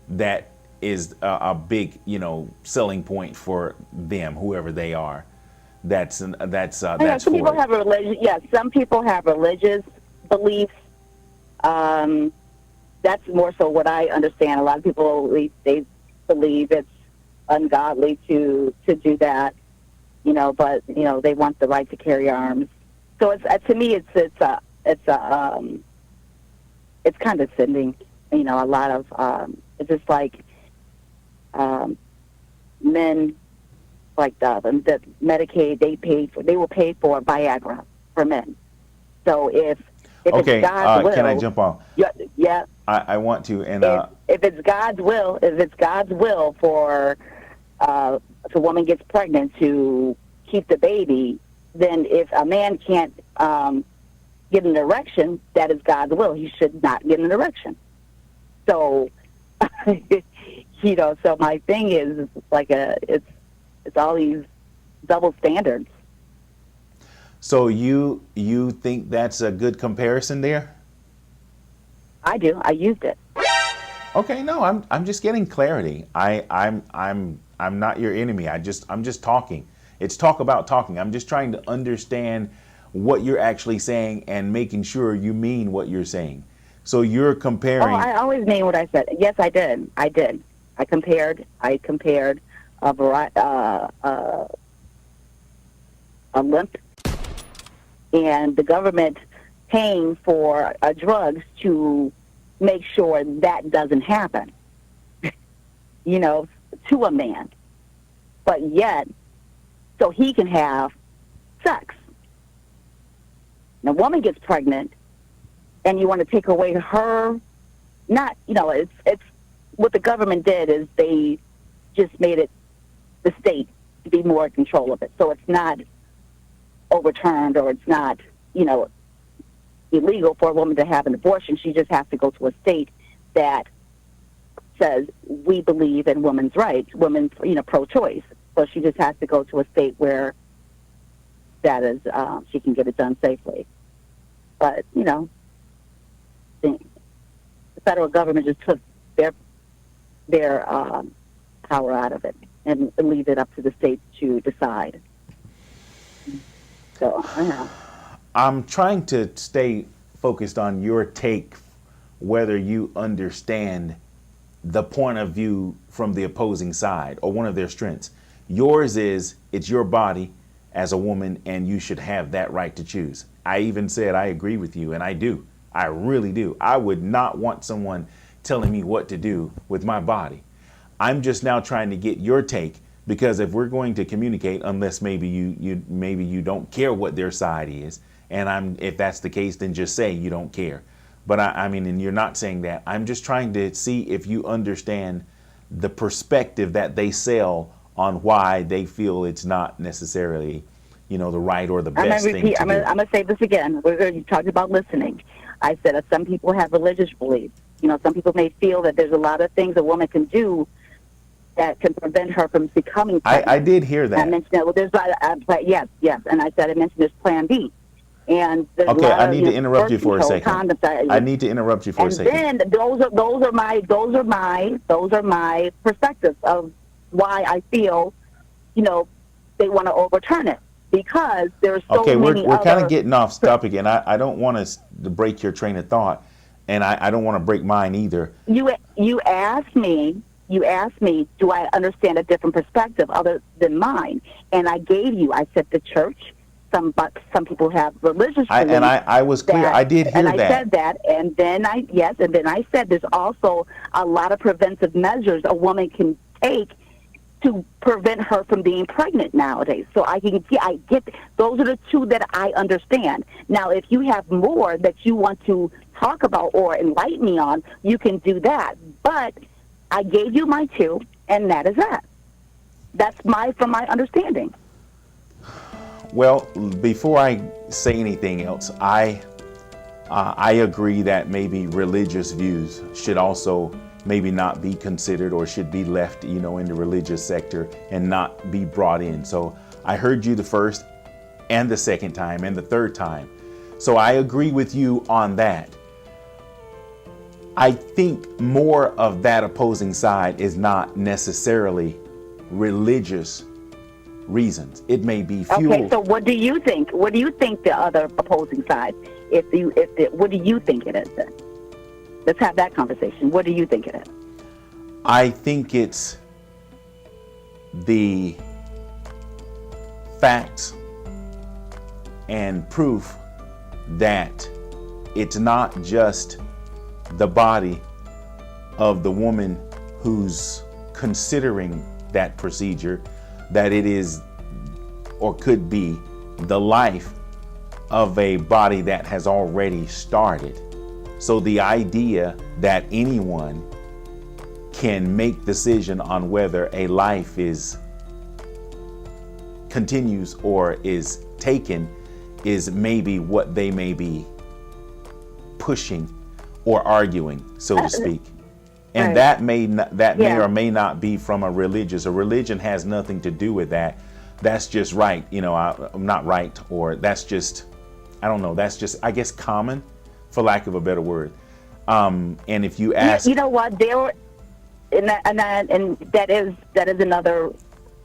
that is a big, selling point for them, whoever they are? That's some people have religion. Yes, some people have religious beliefs. That's more so what I understand. A lot of people they believe it's ungodly to do that, but they want the right to carry arms. So it's to me it's condescending. A lot of it's just like men like the Medicaid they will pay for Viagra for men. So if okay, it's God's will, can I jump on? Yeah. I want to, and if it's God's will for if a woman gets pregnant to keep the baby, then if a man can't get an erection, that is God's will. He should not get an erection. So, so my thing is like it's all these double standards. So you think that's a good comparison there? I do. I used it. Okay, no, I'm just getting clarity. I'm not your enemy. I'm just talking. It's talk about talking. I'm just trying to understand what you're actually saying and making sure you mean what you're saying. So you're comparing. Oh, I always mean what I said. Yes, I did. I compared a limp and the government paying for drugs to make sure that doesn't happen, to a man. But yet, so he can have sex. And a woman gets pregnant, and you want to take away her, it's what the government did is they just made it the state to be more in control of it. So it's not overturned, or it's not, illegal for a woman to have an abortion. She just has to go to a state that says we believe in women's rights, women's, pro-choice. So she just has to go to a state where that is, she can get it done safely. But, the federal government just took their power out of it and leave it up to the states to decide. So, yeah. I'm trying to stay focused on your take, whether you understand the point of view from the opposing side or one of their strengths. Yours is, it's your body as a woman, and you should have that right to choose. I even said I agree with you, and I do. I really do. I would not want someone telling me what to do with my body. I'm just now trying to get your take, because if we're going to communicate, unless maybe you don't care what their side is, and if that's the case, then just say you don't care. But I mean, and you're not saying that. I'm just trying to see if you understand the perspective that they sell on why they feel it's not necessarily, the right or the best thing to do. I'm going to say this again. We're going to talk about listening. I said that some people have religious beliefs. Some people may feel that there's a lot of things a woman can do that can prevent her from becoming pregnant. I did hear that. I mentioned that. Well, there's yes, and I said I mentioned there's Plan B. And okay, I need to interrupt you for a second. I need to interrupt you for a second. And then those are my perspectives of why I feel, they want to overturn it, because there's so many we're kind of getting off topic, and I don't want to break your train of thought, and I don't want to break mine either. You asked me, do I understand a different perspective other than mine? And I said the church. Some people have religious beliefs. And I was clear. I did hear that. And I said that. And then I said there's also a lot of preventive measures a woman can take to prevent her from being pregnant nowadays. So I get those are the two that I understand. Now, if you have more that you want to talk about or enlighten me on, you can do that. But I gave you my two, and that is that. That's from my understanding. Well, before I say anything else, I agree that maybe religious views should also maybe not be considered, or should be left, in the religious sector and not be brought in. So I heard you the first and the second time and the third time. So I agree with you on that. I think more of that opposing side is not necessarily religious reasons. It may be fuel. Okay, so what do you think? What do you think the other opposing side? What do you think it is then? Let's have that conversation. What do you think it is? I think it's the facts and proof that it's not just the body of the woman who's considering that procedure, that it is or could be the life of a body that has already started. So the idea that anyone can make decision on whether a life continues or is taken is maybe what they may be pushing or arguing, so to speak. And right. that may or may not be from a religion has nothing to do with that. That's just right, I'm not right, or that's just, I don't know, that's just, I guess, common, for lack of a better word. And if you ask, you know what, and that is another,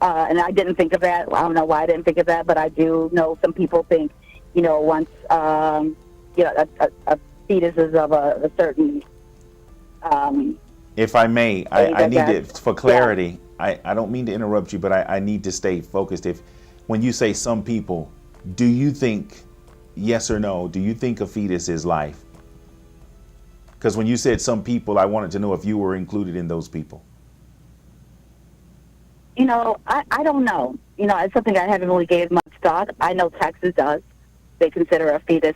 and I didn't think of that. I don't know why I didn't think of that, but I do know some people think, once, a fetus is of a certain. If I may, I need it for clarity. Yeah. I don't mean to interrupt you, but I need to stay focused. When you say some people, do you think, yes or no, do you think a fetus is life? Because when you said some people, I wanted to know if you were included in those people. I don't know. It's something I haven't really gave much thought. I know Texas does. They consider a fetus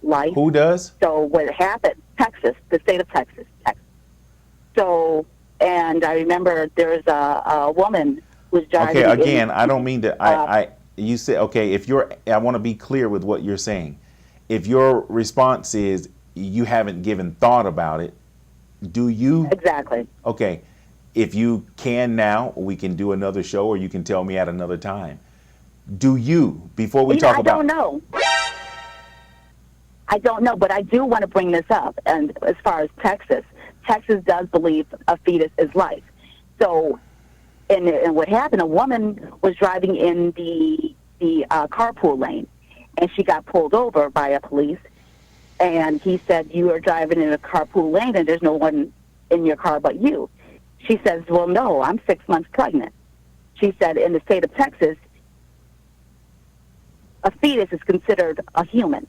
life. Who does? So what happened? Texas, the state of Texas. So And I remember there was a woman who was driving. Okay, again, I don't mean to. You said okay. If you're, I want to be clear with what you're saying. If your response is you haven't given thought about it, do you? Exactly. Okay. If you can now, we can do another show, or you can tell me at another time. Do you, before we talk about? I don't know. I don't know, but I do want to bring this up. And as far as Texas does believe a fetus is life. So, and what happened? A woman was driving in the carpool lane, and she got pulled over by a police. And he said, "You are driving in a carpool lane, and there's no one in your car but you." She says, "Well, no, I'm 6 months pregnant." She said, "In the state of Texas, a fetus is considered a human.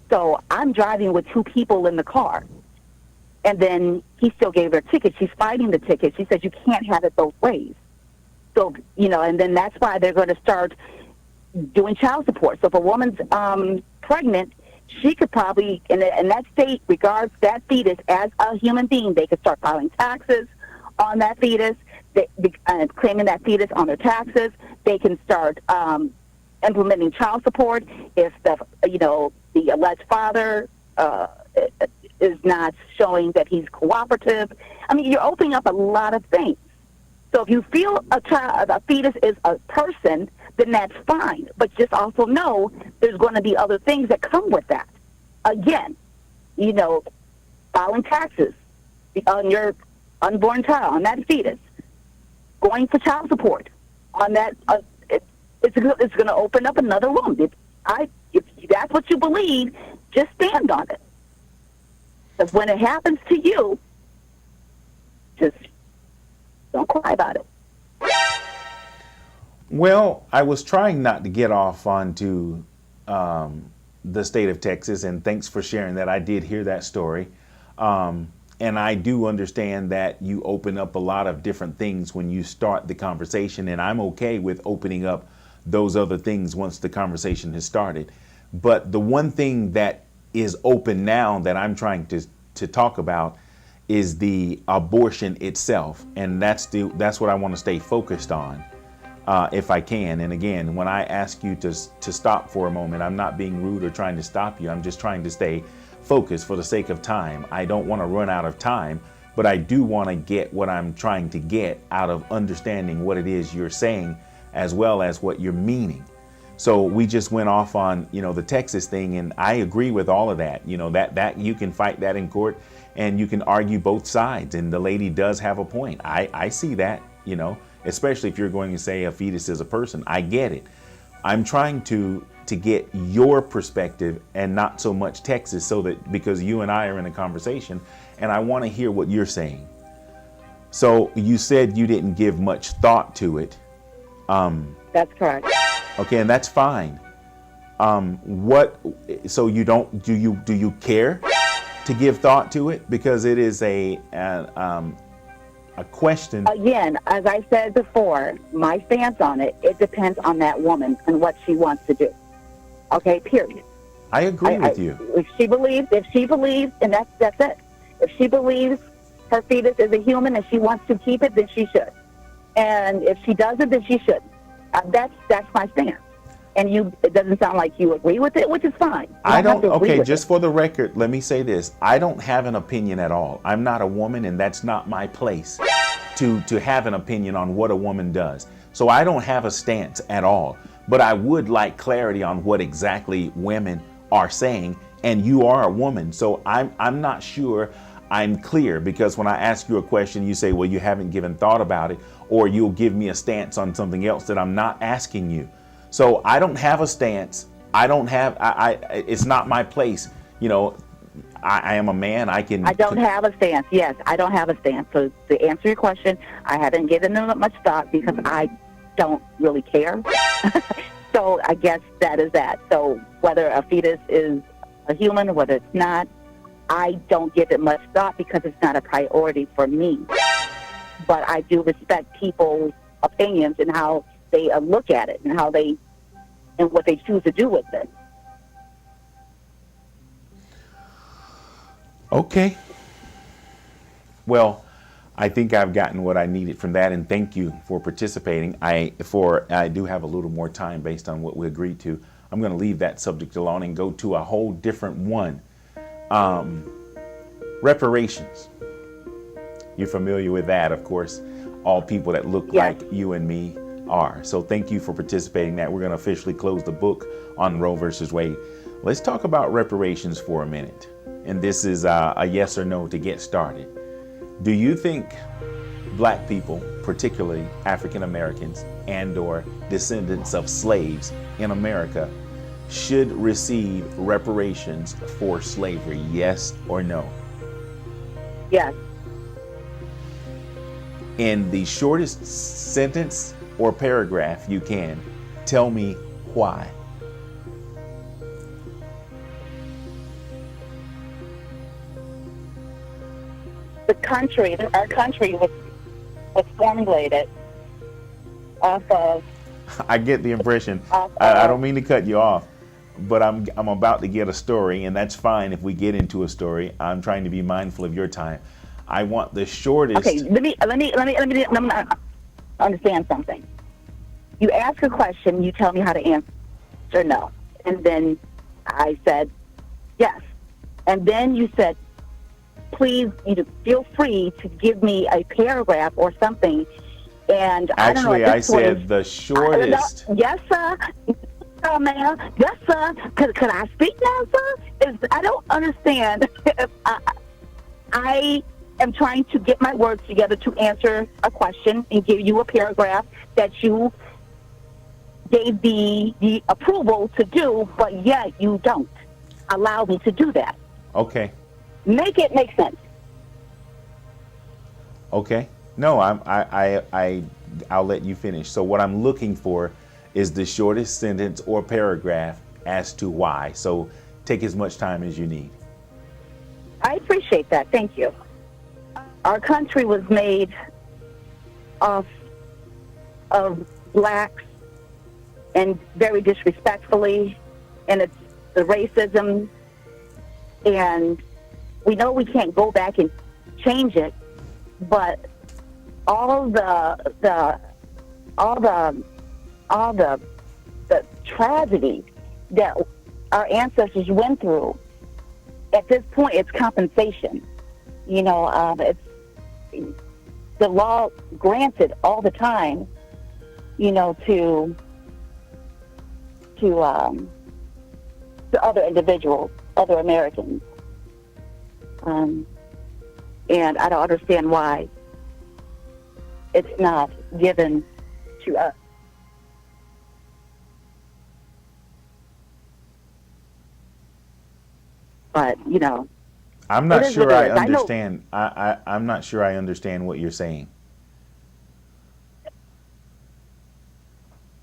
So I'm driving with two people in the car." And then he still gave her a ticket. She's fighting the ticket. She says, "You can't have it both ways." So, and then that's why they're going to start doing child support. So if a woman's pregnant, she could probably, in that state, regards that fetus as a human being. They could start filing taxes on that fetus, claiming that fetus on their taxes. They can start implementing child support if the alleged father is not showing that he's cooperative. I mean, you're opening up a lot of things. So if you feel a fetus is a person, then that's fine. But just also know there's going to be other things that come with that. Again, filing taxes on your unborn child, on that fetus, going for child support on that. It's going to open up another room. If that's what you believe, just stand on it. Because when it happens to you, just don't cry about it. Well, I was trying not to get off onto the state of Texas, and thanks for sharing that. I did hear that story. And I do understand that you open up a lot of different things when you start the conversation, and I'm okay with opening up those other things once the conversation has started. But the one thing that is open now that I'm trying to talk about is the abortion itself, and that's what I want to stay focused on, if I can. And again, when I ask you to stop for a moment, I'm not being rude or trying to stop you. I'm just trying to stay focused for the sake of time. I don't want to run out of time, but I do want to get what I'm trying to get out of understanding what it is you're saying, as well as what you're meaning. So we just went off on, the Texas thing, and I agree with all of that. That you can fight that in court, and you can argue both sides, and the lady does have a point. I see that, especially if you're going to say a fetus is a person. I get it. I'm trying to get your perspective and not so much Texas, so that because you and I are in a conversation, and I want to hear what you're saying. So you said you didn't give much thought to it. That's correct. Okay, and that's fine. So you don't, do you care to give thought to it? Because it is a question. Again, as I said before, my stance on it depends on that woman and what she wants to do. Okay, period. I agree with you. If she believes, and that's it. If she believes her fetus is a human and she wants to keep it, then she should. And if she doesn't, then she shouldn't. That's my stance. And it doesn't sound like you agree with it, which is fine. Just for the record, let me say this. I don't have an opinion at all. I'm not a woman, and that's not my place to have an opinion on what a woman does. So I don't have a stance at all. But I would like clarity on what exactly women are saying, and you are a woman. So I'm not sure I'm clear, because when I ask you a question, you say, well, you haven't given thought about it, or you'll give me a stance on something else that I'm not asking you. So I don't have a stance. It's not my place. I am a man. I don't have a stance. Yes, I don't have a stance. So to answer your question, I haven't given them much thought because I don't really care. So I guess that is that. So whether a fetus is a human or whether it's not, I don't give it much thought because it's not a priority for me. But I do respect people's opinions and how they look at it and and what they choose to do with it. Okay. Well, I think I've gotten what I needed from that, and thank you for participating. I do have a little more time based on what we agreed to. I'm going to leave that subject alone and go to a whole different one. Reparations. You're familiar with that, of course. All people that look Yes. like you and me are. So thank you for participating in that. We're going to officially close the book on Roe versus Wade. Let's talk about reparations for a minute. And this is a yes or no to get started. Do you think black people, particularly African Americans and or descendants of slaves in America, should receive reparations for slavery? Yes or no? Yes. In the shortest sentence or paragraph you can, tell me why. Our country was formulated off of. I get the impression, I don't mean to cut you off, but I'm about to get a story, and that's fine if we get into a story. I'm trying to be mindful of your time. I want the shortest. Okay, let me understand something. You ask a question, you tell me how to answer no, and then I said yes, and then you said, please, feel free to give me a paragraph or something. And actually, I I said the shortest. Yes, sir. Ma'am. Yes, sir. Could I speak now, sir? I don't understand. I am trying to get my words together to answer a question and give you a paragraph that you gave the approval to do, but yet you don't allow me to do that. Okay. Make it make sense. Okay. No, I'll let you finish. So what I'm looking for is the shortest sentence or paragraph as to why. So take as much time as you need. I appreciate that. Thank you. Our country was made of blacks, and very disrespectfully, and it's the racism, and we know we can't go back and change it, but all the tragedy that our ancestors went through, at this point, it's compensation. It's the law granted all the time, to other individuals, other Americans. And I don't understand why it's not given to us. But, I'm not sure I it is. understand. I'm not sure I understand what you're saying.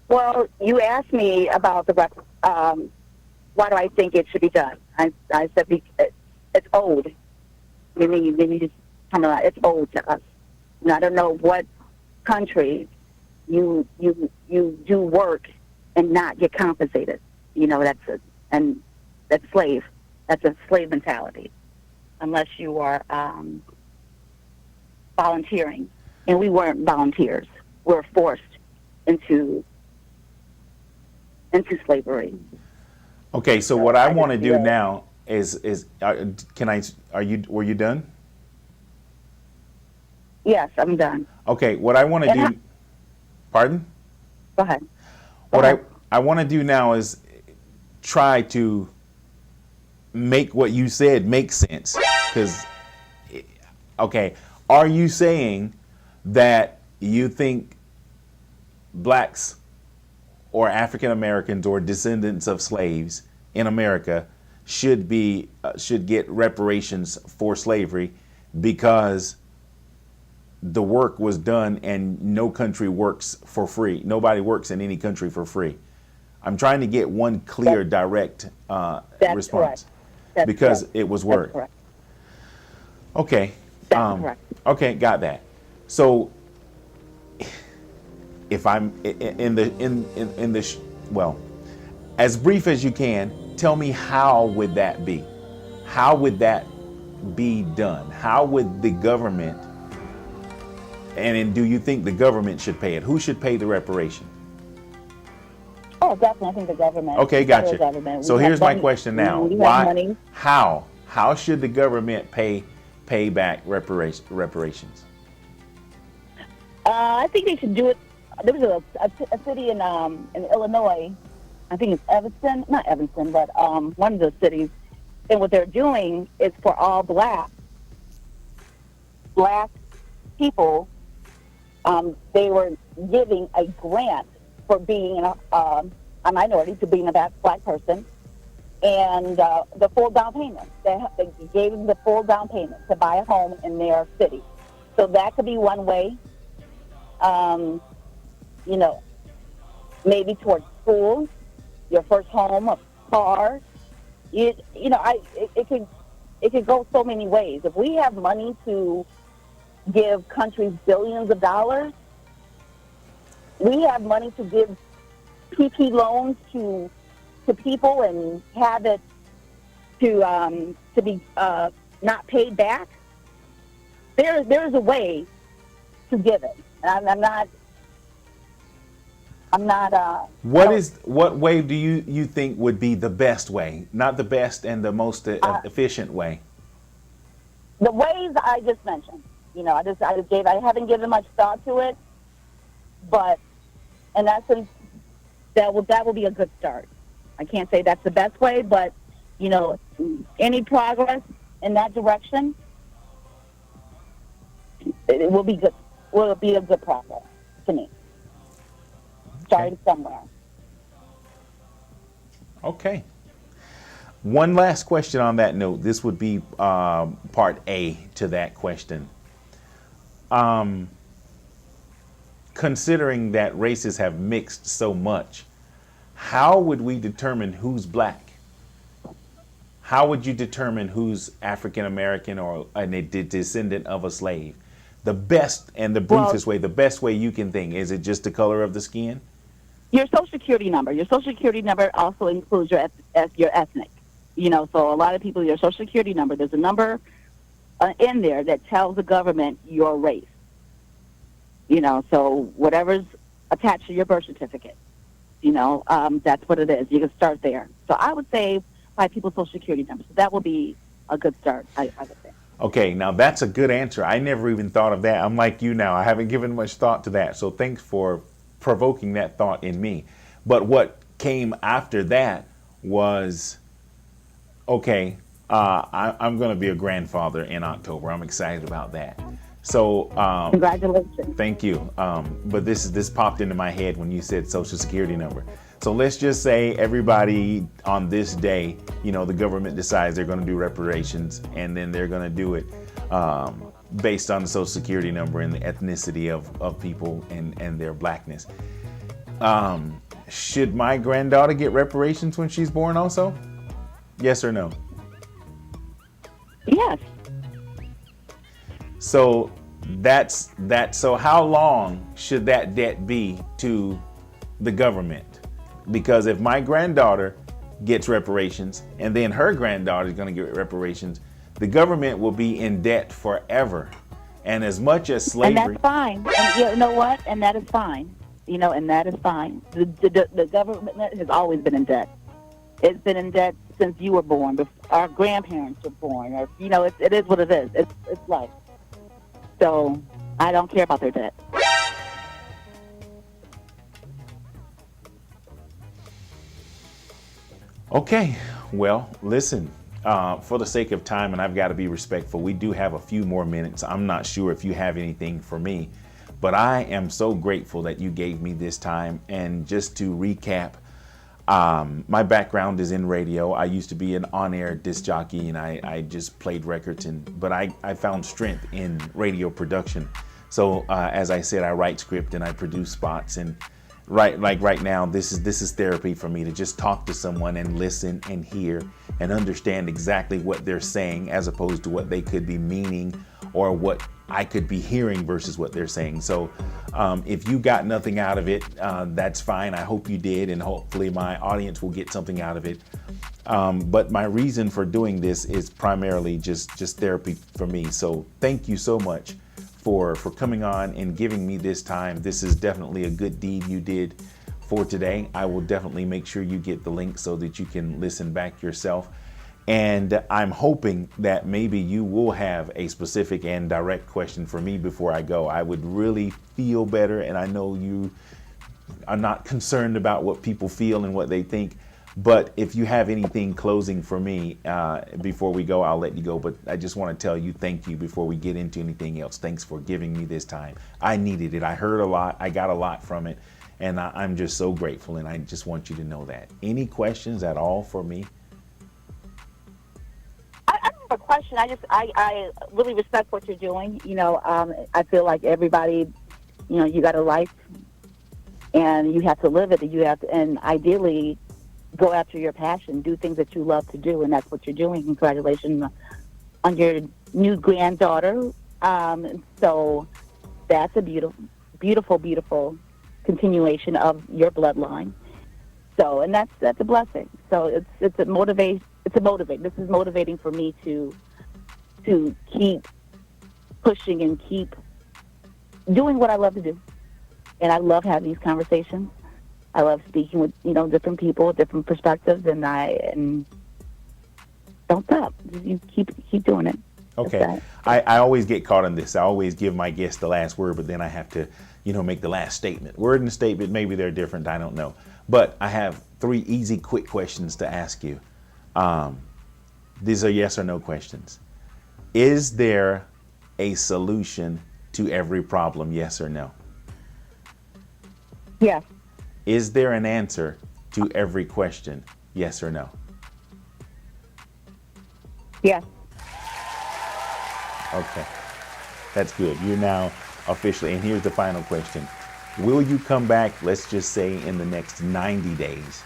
Well, you asked me about why do I think it should be done? I said it's old. Then you just kind of it's old to us. And I don't know what country you do work and not get compensated. That's slave. That's a slave mentality. Unless you are volunteering, and we weren't volunteers. We're forced into slavery. Okay, so what I want to do now is were you done? Yes, I'm done. Okay, what I want to do, pardon? Go ahead. I want to do now is try to make what you said make sense. Because, okay, are you saying that you think blacks or African Americans or descendants of slaves in America should get reparations for slavery because the work was done and no country works for free? Nobody works in any country for free. I'm trying to get one clear, direct response. Correct. That's because correct. it was That's work. correct. Okay. That's correct. Okay, got that. So if I'm in the well, as brief as you can, tell me how would that be? How would that be done? How would the government And do you think the government should pay it? Who should pay the reparation? Oh, definitely. I think the government. Okay, the gotcha. government. So here's my question now. We have Why? money. How should the government pay back reparations? I think they should do it. There was a city in Illinois. I think it's Evanston, not Evanston, but one of those cities. And what they're doing is for all black people, they were giving a grant for being a minority, to being a black person, and the full down payment. They gave them the full down payment to buy a home in their city. So that could be one way. Maybe towards school, your first home, a car. It could go so many ways. If we have money to give countries billions of dollars, we have money to give PP loans to people and have it to be not paid back. There's a way to give it. And I'm not. What way do you think would be the best way? Not the best and the most efficient way. The ways I just mentioned. I haven't given much thought to it, but in essence, that will be a good start. I can't say that's the best way, but any progress in that direction, it will be good. Will be a good progress to me. Starting somewhere. Okay. One last question on that note. This would be part A to that question. Considering that races have mixed so much, how would we determine who's black? How would you determine who's African American or a descendant of a slave? The best and the briefest way, the best way you can think, is it just the color of the skin? Your Social Security number. Your Social Security number also includes your ethnic. So a lot of people, your Social Security number, there's a number in there that tells the government your race. So whatever's attached to your birth certificate, that's what it is. You can start there. So I would say by people's Social Security numbers. So that will be a good start, I would say. Okay, now that's a good answer. I never even thought of that. I'm like you now. I haven't given much thought to that. So thanks for provoking that thought in me. But what came after that was, okay, I'm going to be a grandfather in October. I'm excited about that. So congratulations. Thank you. But this popped into my head when you said Social Security number. So let's just say everybody on this day, the government decides they're going to do reparations, and then they're going to do it based on the Social Security number and the ethnicity of people and their blackness. Should my granddaughter get reparations when she's born also? Yes or no? Yes. So that's that. So how long should that debt be to the government? Because if my granddaughter gets reparations and then her granddaughter is going to get reparations, the government will be in debt forever. And as much as slavery... And that's fine. And you know what? And that is fine. And that is fine. The government has always been in debt. It's been in debt since you were born, our grandparents were born. Or, it is what it is. It's life. So I don't care about their debt. Okay, well, listen, for the sake of time, and I've got to be respectful, we do have a few more minutes. I'm not sure if you have anything for me, but I am so grateful that you gave me this time. And just to recap, my background is in radio. I used to be an on-air disc jockey, and I just played records, but I found strength in radio production. So as I said, I write script and I produce spots, and right now, this is therapy for me, to just talk to someone and listen and hear and understand exactly what they're saying, as opposed to what they could be meaning or what I could be hearing versus what they're saying. So if you got nothing out of it, that's fine. I hope you did, and hopefully my audience will get something out of it. But my reason for doing this is primarily just therapy for me. So thank you so much for coming on and giving me this time. This is definitely a good deed you did for today. I will definitely make sure you get the link so that you can listen back yourself. And I'm hoping that maybe you will have a specific and direct question for me before I go. I would really feel better, and I know you are not concerned about what people feel and what they think. But if you have anything closing for me before we go, I'll let you go. But I just want to tell you thank you before we get into anything else. Thanks for giving me this time. I needed it. I heard a lot. I got a lot from it. And I'm just so grateful. And I just want you to know that. Any questions at all for me? I don't have a question. I really respect what you're doing. I feel like everybody, you got a life and you have to live it. And ideally go after your passion, do things that you love to do. And that's what you're doing. Congratulations on your new granddaughter. So that's a beautiful, beautiful, beautiful continuation of your bloodline. So, and that's a blessing. So it's a motivate. This is motivating for me to keep pushing and keep doing what I love to do. And I love having these conversations. I love speaking with, different people, different perspectives, and don't stop. You keep doing it. Okay. I always get caught in this. I always give my guests the last word, but then I have to, make the last statement. Word and statement, maybe they're different. I don't know. But I have 3 easy, quick questions to ask you. These are yes or no questions. Is there a solution to every problem, yes or no? Yes. Is there an answer to every question, yes or no? Yes. Okay, that's good. You're now officially, and here's the final question. Will you come back, let's just say in the next 90 days,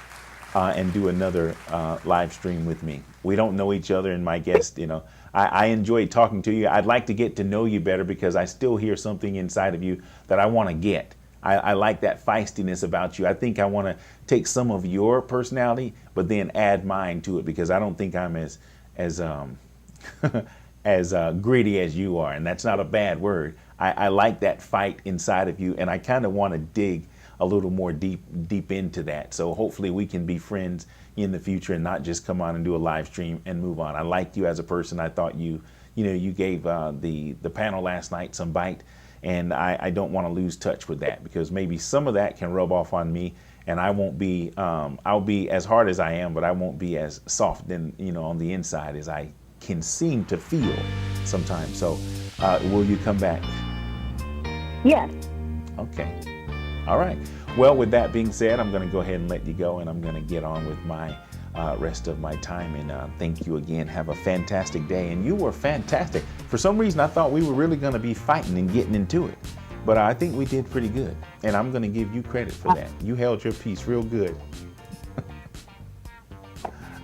and do another live stream with me? We don't know each other, and my guest, I enjoy talking to you. I'd like to get to know you better because I still hear something inside of you that I want to get. I like that feistiness about you. I think I want to take some of your personality, but then add mine to it because I don't think I'm as as gritty as you are, and that's not a bad word. I like that fight inside of you, and I kind of want to dig a little more deep into that. So hopefully we can be friends in the future and not just come on and do a live stream and move on. I liked you as a person. I thought you gave the panel last night some bite, and I don't want to lose touch with that because maybe some of that can rub off on me, and I won't be I'll be as hard as I am, but I won't be as soft on the inside as I can seem to feel sometimes. So will you come back? Yes. Okay. All right. Well, with that being said, I'm going to go ahead and let you go, and I'm going to get on with my rest of my time. And thank you again. Have a fantastic day. And you were fantastic. For some reason, I thought we were really going to be fighting and getting into it. But I think we did pretty good. And I'm going to give you credit for that. You held your peace real good.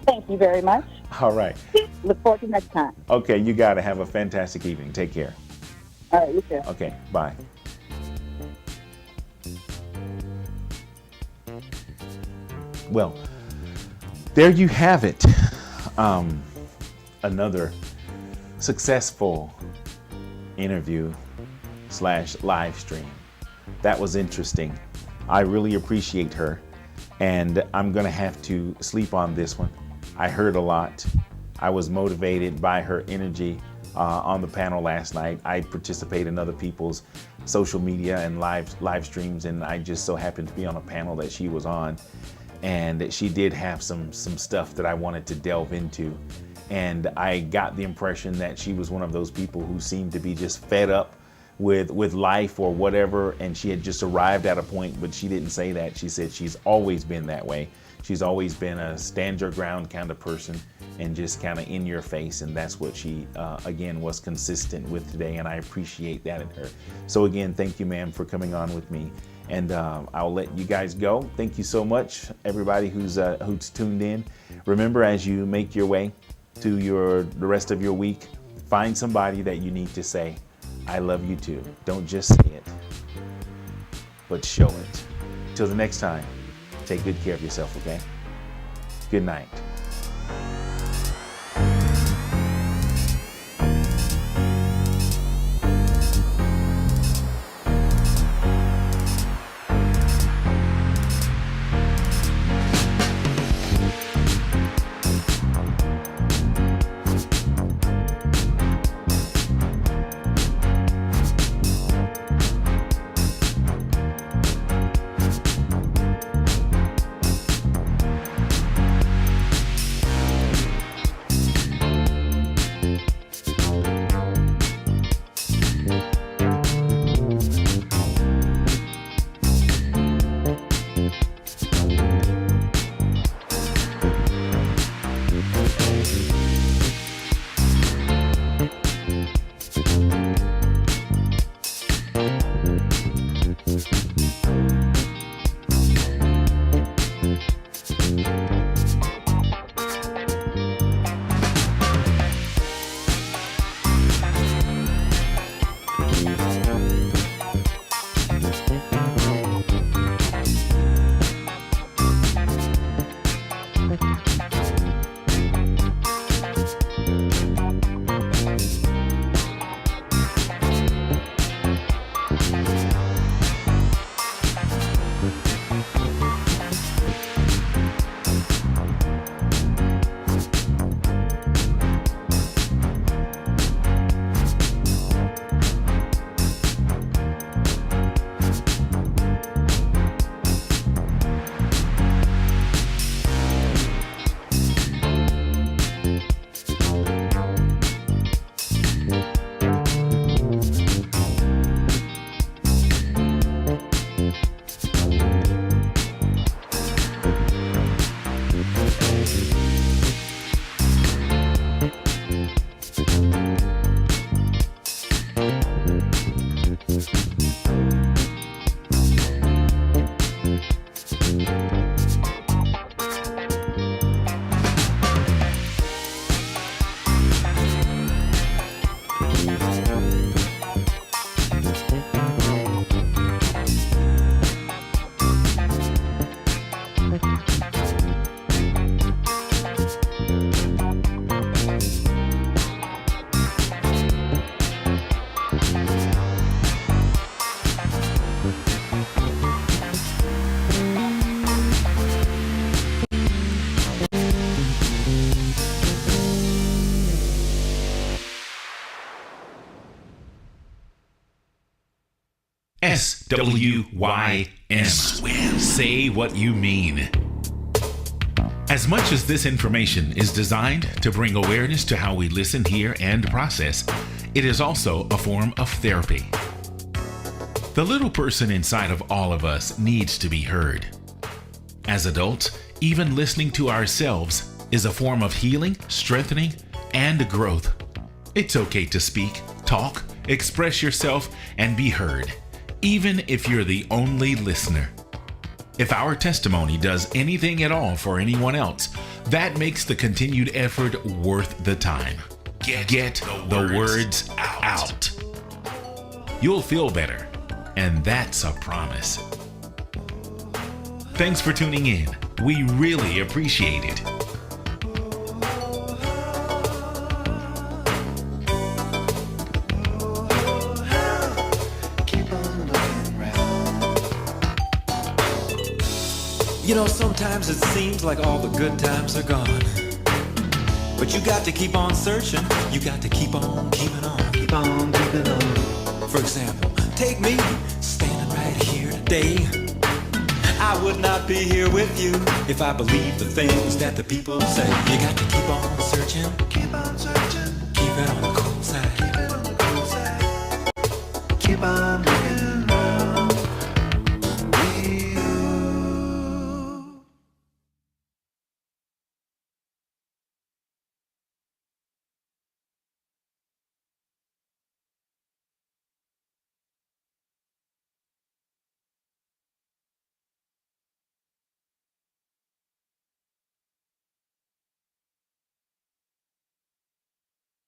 Thank you very much. All right. Look forward to next time. Okay. You got to have a fantastic evening. Take care. All right. You too. Okay. Bye. Well, there you have it. Another successful interview / live stream. That was interesting. I really appreciate her, and I'm gonna have to sleep on this one. I heard a lot. I was motivated by her energy on the panel last night. I participate in other people's social media and live streams, and I just so happened to be on a panel that she was on. And she did have some stuff that I wanted to delve into. And I got the impression that she was one of those people who seemed to be just fed up with life or whatever, and she had just arrived at a point, but she didn't say that. She said she's always been that way. She's always been a stand your ground kind of person and just kind of in your face, and that's what she, again, was consistent with today, and I appreciate that in her. So again, thank you, ma'am, for coming on with me. And I'll let you guys go. Thank you so much, everybody who's tuned in. Remember, as you make your way to the rest of your week, find somebody that you need to say, I love you too. Don't just say it, but show it. Till the next time, take good care of yourself, okay? Good night. SWYM. Swim. Say what you mean. As much as this information is designed to bring awareness to how we listen, hear, and process, it is also a form of therapy. The little person inside of all of us needs to be heard. As adults, even listening to ourselves is a form of healing, strengthening, and growth. It's okay to speak, talk, express yourself, and be heard, even if you're the only listener. If our testimony does anything at all for anyone else, that makes the continued effort worth the time. Get the words out. You'll feel better, and that's a promise. Thanks for tuning in. We really appreciate it. You know, sometimes it seems like all the good times are gone. But you got to keep on searching. You got to keep on keeping on. Keep on keeping on. For example, take me standing right here today. I would not be here with you if I believed the things that the people say. You got to keep on searching. Keep on searching. Keep it on the cool side. Keep it on the cool side. Keep on